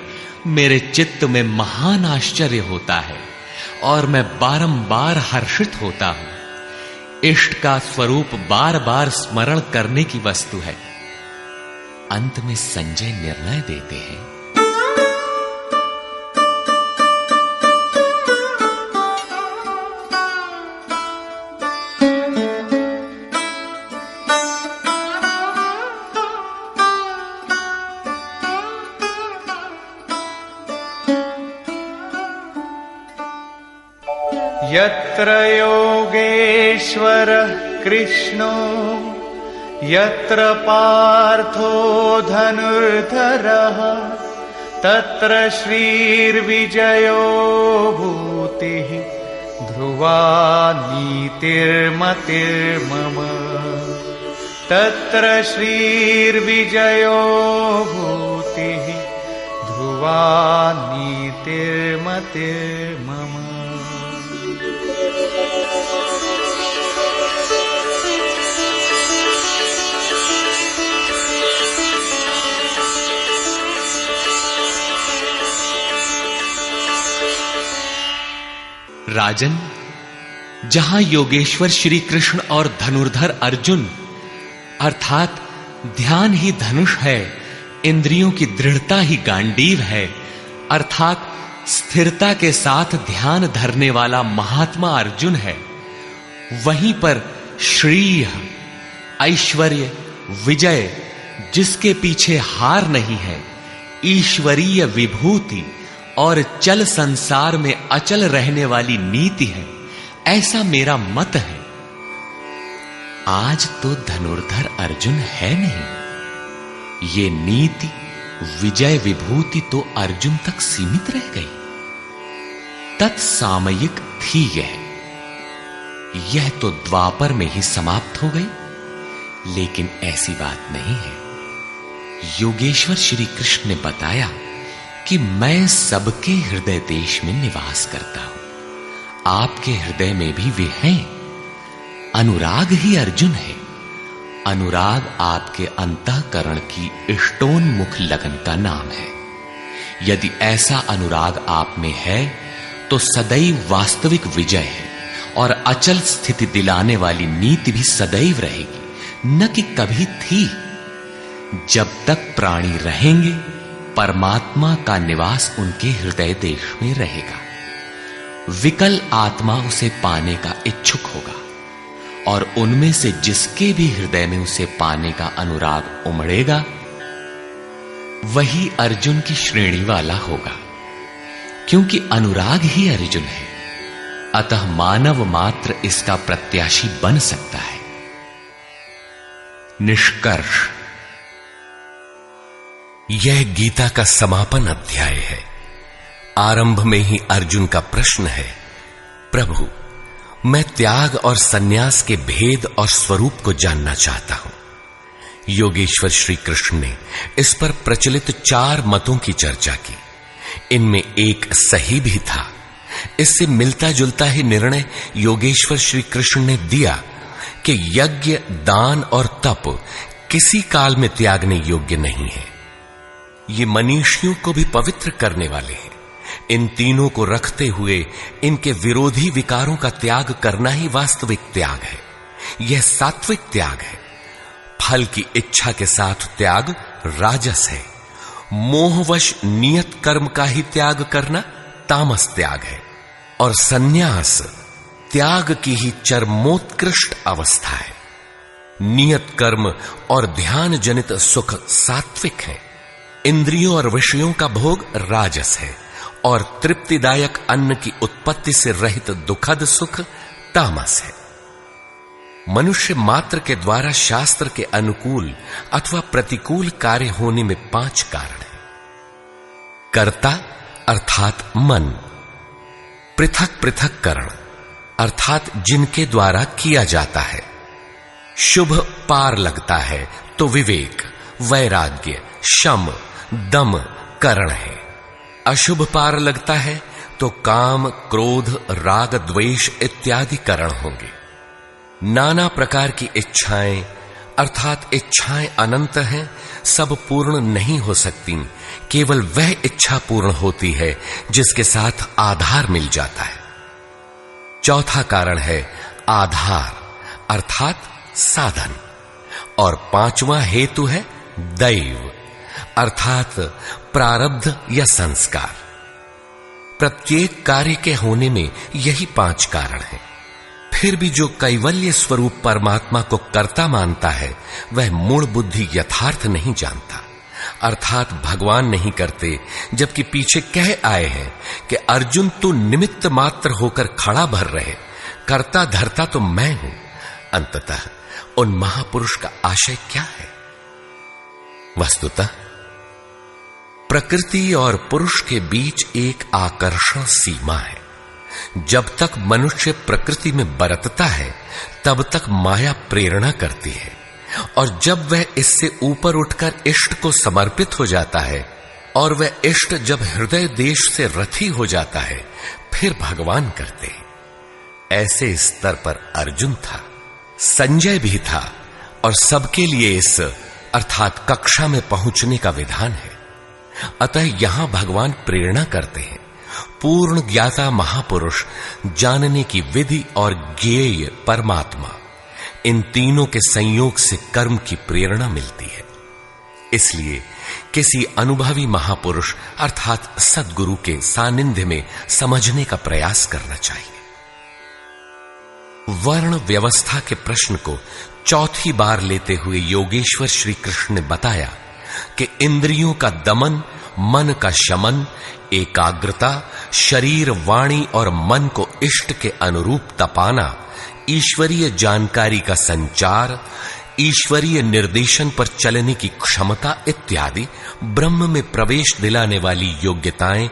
मेरे चित्त में महान आश्चर्य होता है और मैं बारंबार हर्षित होता हूं। इष्ट का स्वरूप बार बार स्मरण करने की वस्तु है। अंत में संजय निर्णय देते हैं, यत्र योगेश्वरः कृष्णो यत्र पार्थो धनुर्धरः तत्र श्रीर्विजयो भूतिः ध्रुवा नीतिर्मतिर्मम। तत्र श्रीर्विजयो भूतिः ध्रुवा नीतिर्मतिर्मम। राजन, जहां योगेश्वर श्री कृष्ण और धनुर्धर अर्जुन अर्थात ध्यान ही धनुष है, इंद्रियों की दृढ़ता ही गांडीव है, अर्थात स्थिरता के साथ ध्यान धरने वाला महात्मा अर्जुन है, वहीं पर श्री ऐश्वर्य विजय जिसके पीछे हार नहीं है, ईश्वरीय विभूति और चल संसार में अचल रहने वाली नीति है, ऐसा मेरा मत है। आज तो धनुर्धर अर्जुन है नहीं, ये नीति विजय विभूति तो अर्जुन तक सीमित रह गई, तत्सामयिक थी यह तो द्वापर में ही समाप्त हो गई। लेकिन ऐसी बात नहीं है। योगेश्वर श्री कृष्ण ने बताया कि मैं सबके हृदय देश में निवास करता हूं, आपके हृदय में भी वे हैं। अनुराग ही अर्जुन है। अनुराग आपके अंतःकरण की इष्टोन्मुख लगन का नाम है। यदि ऐसा अनुराग आप में है तो सदैव वास्तविक विजय है और अचल स्थिति दिलाने वाली नीति भी सदैव रहेगी, न कि कभी थी। जब तक प्राणी रहेंगे परमात्मा का निवास उनके हृदय देश में रहेगा। विकल आत्मा उसे पाने का इच्छुक होगा और उनमें से जिसके भी हृदय में उसे पाने का अनुराग उमड़ेगा वही अर्जुन की श्रेणी वाला होगा, क्योंकि अनुराग ही अर्जुन है। अतः मानव मात्र इसका प्रत्याशी बन सकता है। निष्कर्ष, यह गीता का समापन अध्याय है। आरंभ में ही अर्जुन का प्रश्न है, प्रभु मैं त्याग और सन्यास के भेद और स्वरूप को जानना चाहता हूं। योगेश्वर श्री कृष्ण ने इस पर प्रचलित 4 मतों की चर्चा की। इनमें एक सही भी था। इससे मिलता जुलता ही निर्णय योगेश्वर श्री कृष्ण ने दिया कि यज्ञ, दान और तप किसी काल में त्यागने योग्य नहीं है। ये मनीषियों को भी पवित्र करने वाले हैं। इन तीनों को रखते हुए इनके विरोधी विकारों का त्याग करना ही वास्तविक त्याग है। यह सात्विक त्याग है। फल की इच्छा के साथ त्याग राजस है। मोहवश नियत कर्म का ही त्याग करना तामस त्याग है। और सन्यास त्याग की ही चरमोत्कृष्ट अवस्था है। नियत कर्म और ध्यान जनित सुख सात्विक है। इंद्रियों और विषयों का भोग राजस है और तृप्तिदायक अन्न की उत्पत्ति से रहित दुखद सुख तामस है। मनुष्य मात्र के द्वारा शास्त्र के अनुकूल अथवा प्रतिकूल कार्य होने में 5 कारण हैं। कर्ता अर्थात मन, पृथक पृथक करण अर्थात जिनके द्वारा किया जाता है। शुभ पार लगता है तो विवेक, वैराग्य, शम, दम करण है। अशुभ पार लगता है तो काम, क्रोध, राग, द्वेष इत्यादि करण होंगे। नाना प्रकार की इच्छाएं अर्थात इच्छाएं अनंत हैं, सब पूर्ण नहीं हो सकती। केवल वह इच्छा पूर्ण होती है जिसके साथ आधार मिल जाता है। चौथा कारण है आधार अर्थात साधन। और 5वां हेतु है दैव अर्थात प्रारब्ध या संस्कार। प्रत्येक कार्य के होने में यही 5 कारण हैं। फिर भी जो कैवल्य स्वरूप परमात्मा को कर्ता मानता है वह मूल बुद्धि यथार्थ नहीं जानता। अर्थात भगवान नहीं करते, जबकि पीछे कह आए हैं कि अर्जुन तू निमित्त मात्र होकर खड़ा भर रहे, कर्ता धर्ता तो मैं हूं। अंततः उन महापुरुष का आशय क्या है? वस्तुतः प्रकृति और पुरुष के बीच एक आकर्षण सीमा है। जब तक मनुष्य प्रकृति में बरतता है तब तक माया प्रेरणा करती है, और जब वह इससे ऊपर उठकर इष्ट को समर्पित हो जाता है और वह इष्ट जब हृदय देश से रथी हो जाता है फिर भगवान करते हैं। ऐसे स्तर पर अर्जुन था, संजय भी था, और सबके लिए इस अर्थात कक्षा में पहुंचने का विधान है। अतः यहां भगवान प्रेरणा करते हैं। पूर्ण ज्ञाता महापुरुष, जानने की विधि और ज्ञेय परमात्मा, इन तीनों के संयोग से कर्म की प्रेरणा मिलती है। इसलिए किसी अनुभवी महापुरुष अर्थात सद्गुरु के सानिध्य में समझने का प्रयास करना चाहिए। वर्ण व्यवस्था के प्रश्न को चौथी बार लेते हुए योगेश्वर श्री कृष्ण ने बताया कि इंद्रियों का दमन, मन का शमन, एकाग्रता, शरीर, वाणी और मन को इष्ट के अनुरूप तपाना, ईश्वरीय जानकारी का संचार, ईश्वरीय निर्देशन पर चलने की क्षमता इत्यादि ब्रह्म में प्रवेश दिलाने वाली योग्यताएं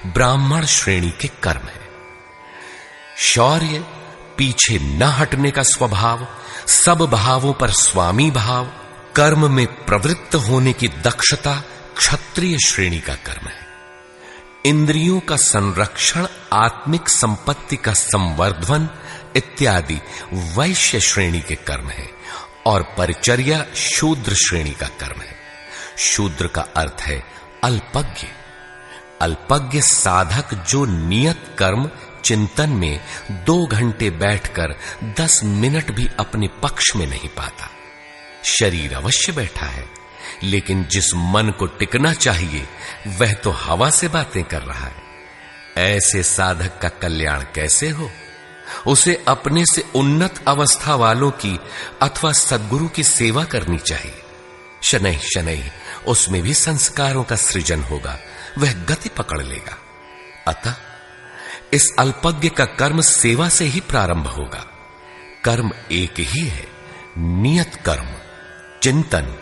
ब्राह्मण श्रेणी के कर्म है। शौर्य, पीछे न हटने का स्वभाव, सब भावों पर स्वामी भाव, कर्म में प्रवृत्त होने की दक्षता क्षत्रिय श्रेणी का कर्म है। इंद्रियों का संरक्षण, आत्मिक संपत्ति का संवर्धन इत्यादि वैश्य श्रेणी के कर्म है, और परिचर्या शूद्र श्रेणी का कर्म है। शूद्र का अर्थ है अल्पज्ञ। अल्पज्ञ साधक जो नियत कर्म चिंतन में 2 घंटे बैठकर 10 मिनट भी अपने पक्ष में नहीं पाता। शरीर अवश्य बैठा है, लेकिन जिस मन को टिकना चाहिए वह तो हवा से बातें कर रहा है। ऐसे साधक का कल्याण कैसे हो? उसे अपने से उन्नत अवस्था वालों की अथवा सद्गुरु की सेवा करनी चाहिए। शनैः शनैः उसमें भी संस्कारों का सृजन होगा, वह गति पकड़ लेगा। अतः इस अल्पज्ञ का कर्म सेवा से ही प्रारंभ होगा। कर्म एक ही है, नियत कर्म, चिंतन।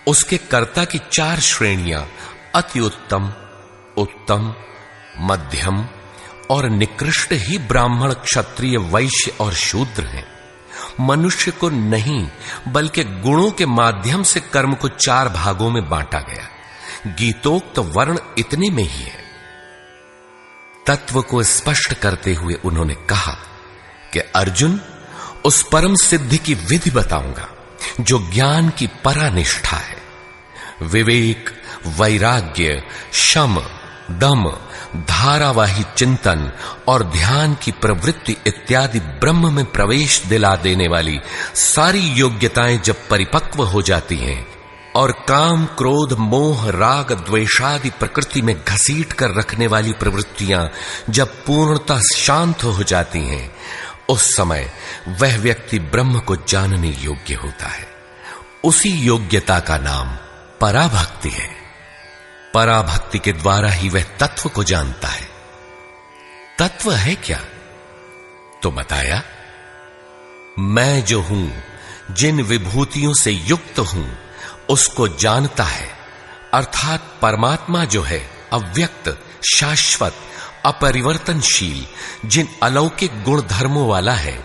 उसके कर्ता की 4 श्रेणियां अति उत्तम, उत्तम, मध्यम और निकृष्ट ही ब्राह्मण, क्षत्रिय, वैश्य और शूद्र हैं। मनुष्य को नहीं बल्कि गुणों के माध्यम से कर्म को 4 भागों में बांटा गया। गीतोक्त वर्ण इतने में ही है। तत्व को स्पष्ट करते हुए उन्होंने कहा कि अर्जुन, उस परम सिद्धि की विधि बताऊंगा जो ज्ञान की परानिष्ठा है। विवेक, वैराग्य, शम, दम, धारावाही चिंतन और ध्यान की प्रवृत्ति इत्यादि ब्रह्म में प्रवेश दिला देने वाली सारी योग्यताएं जब परिपक्व हो जाती हैं और काम, क्रोध, मोह, राग, द्वेषादि प्रकृति में घसीट कर रखने वाली प्रवृत्तियां जब पूर्णतः शांत हो जाती हैं, उस समय वह व्यक्ति ब्रह्म को जानने योग्य होता है। उसी योग्यता का नाम पराभक्ति है। पराभक्ति के द्वारा ही वह तत्व को जानता है। तत्व है क्या? तो बताया, मैं जो हूं, जिन विभूतियों से युक्त हूं, उसको जानता है। अर्थात परमात्मा जो है अव्यक्त, शाश्वत, अपरिवर्तनशील, जिन अलौकिक गुण धर्मों वाला है,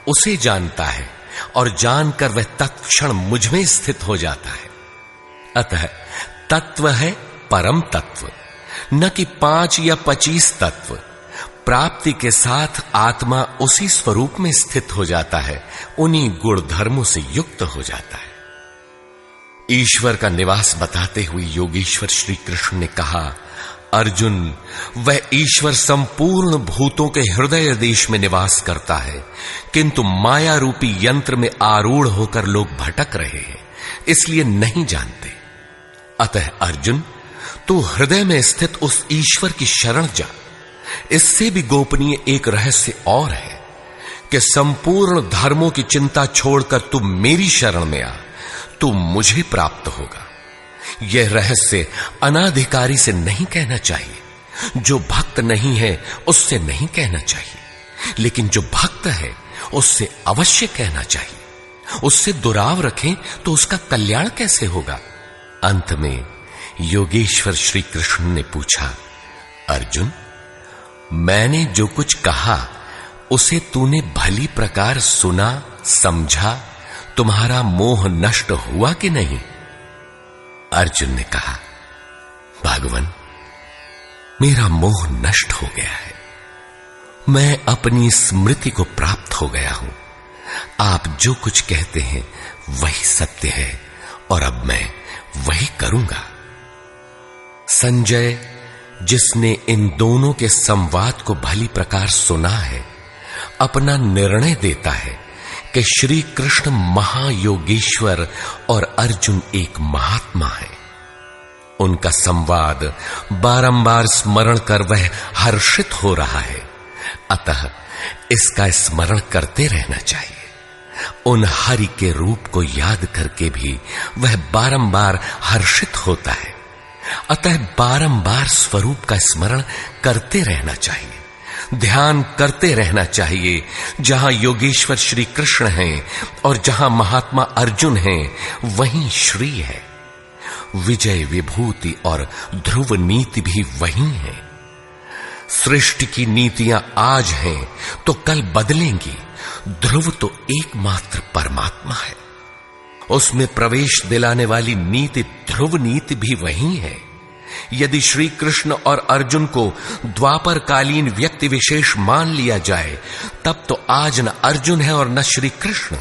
उसे जानता है और जानकर वह तत्क्षण मुझ में स्थित हो जाता है। अतः तत्व है परम तत्व, न कि 5 या 25 तत्व। प्राप्ति के साथ आत्मा उसी स्वरूप में स्थित हो जाता है, उन्हीं गुण धर्मों से युक्त हो जाता है। ईश्वर का निवास बताते हुए योगेश्वर श्री कृष्ण ने कहा, अर्जुन, वह ईश्वर संपूर्ण भूतों के हृदय देश में निवास करता है, किंतु माया रूपी यंत्र में आरूढ़ होकर लोग भटक रहे हैं, इसलिए नहीं जानते। अतः अर्जुन, तू हृदय में स्थित उस ईश्वर की शरण जा। इससे भी गोपनीय एक रहस्य और है कि संपूर्ण धर्मों की चिंता छोड़कर तू मेरी शरण में आ, तू मुझे प्राप्त होगा। यह रहस्य अनाधिकारी से नहीं कहना चाहिए, जो भक्त नहीं है उससे नहीं कहना चाहिए, लेकिन जो भक्त है उससे अवश्य कहना चाहिए। उससे दुराव रखें तो उसका कल्याण कैसे होगा? अंत में योगेश्वर श्री कृष्ण ने पूछा, अर्जुन, मैंने जो कुछ कहा उसे तूने भली प्रकार सुना, समझा? तुम्हारा मोह नष्ट हुआ कि नहीं? अर्जुन ने कहा, भगवान, मेरा मोह नष्ट हो गया है। मैं अपनी स्मृति को प्राप्त हो गया हूं। आप जो कुछ कहते हैं वही सत्य है और अब मैं वही करूंगा। संजय, जिसने इन दोनों के संवाद को भली प्रकार सुना है, अपना निर्णय देता है कि श्री कृष्ण महायोगेश्वर और अर्जुन एक महात्मा है। उनका संवाद बारंबार स्मरण कर वह हर्षित हो रहा है, अतः इसका स्मरण करते रहना चाहिए। उन हरि के रूप को याद करके भी वह बारंबार हर्षित होता है, अतः बारंबार स्वरूप का स्मरण करते रहना चाहिए। ध्यान करते रहना चाहिए। जहां योगेश्वर श्री कृष्ण हैं और जहां महात्मा अर्जुन हैं, वहीं श्री है। विजय, विभूति और ध्रुव नीति भी वही है। सृष्टि की नीतियां आज हैं तो कल बदलेंगी। ध्रुव तो एकमात्र परमात्मा है। उसमें प्रवेश दिलाने वाली नीति ध्रुव नीति भी वही है। यदि श्री कृष्ण और अर्जुन को द्वापर कालीन व्यक्ति विशेष मान लिया जाए, तब तो आज न अर्जुन है और न श्री कृष्ण।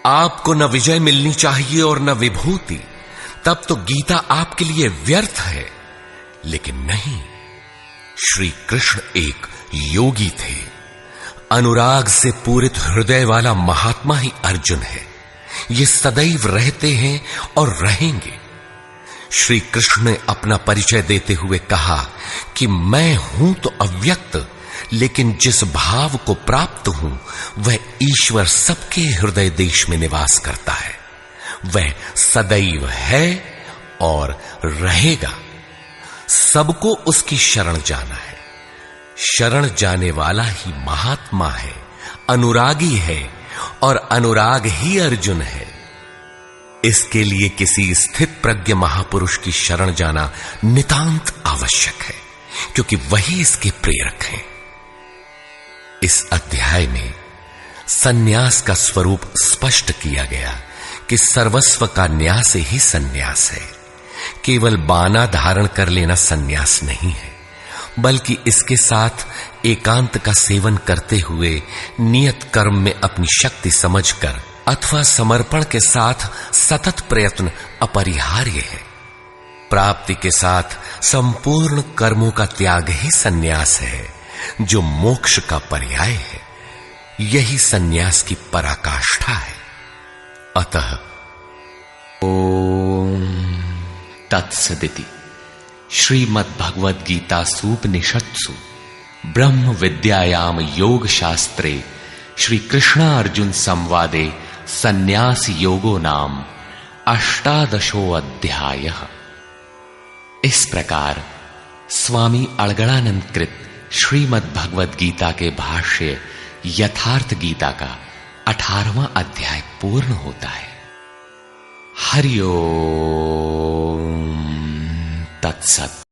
आपको न विजय मिलनी चाहिए और न विभूति, तब तो गीता आपके लिए व्यर्थ है। लेकिन नहीं, श्री कृष्ण एक योगी थे। अनुराग से पूरित हृदय वाला महात्मा ही अर्जुन है। ये सदैव रहते हैं और रहेंगे। श्री कृष्ण ने अपना परिचय देते हुए कहा कि मैं हूं तो अव्यक्त, लेकिन जिस भाव को प्राप्त हूं वह ईश्वर सबके हृदय देश में निवास करता है। वह सदैव है और रहेगा। सबको उसकी शरण जाना है। शरण जाने वाला ही महात्मा है, अनुरागी है, और अनुराग ही अर्जुन है। इसके लिए किसी स्थित प्रज्ञ महापुरुष की शरण जाना नितांत आवश्यक है, क्योंकि वही इसके प्रेरक हैं। इस अध्याय में सन्यास का स्वरूप स्पष्ट किया गया कि सर्वस्व का न्यास ही सन्यास है। केवल बाना धारण कर लेना सन्यास नहीं है, बल्कि इसके साथ एकांत का सेवन करते हुए नियत कर्म में अपनी शक्ति समझकर अथवा समर्पण के साथ सतत प्रयत्न अपरिहार्य है। प्राप्ति के साथ संपूर्ण कर्मों का त्याग ही सन्यास है, जो मोक्ष का पर्याय है। यही सन्यास की पराकाष्ठा है। अतः ओम तत्सदिति श्रीमद्भगवद गीतासूपनिषत्सु ब्रह्म विद्यायाम योग शास्त्रे श्री कृष्णार्जुन संवादे संन्यास योगो नाम 18 अध्यायः। इस प्रकार स्वामी अड़गड़ानंद कृत श्रीमद्भगवद गीता के भाष्य यथार्थ गीता का 18वां अध्याय पूर्ण होता है। हरि ओम तत्सत।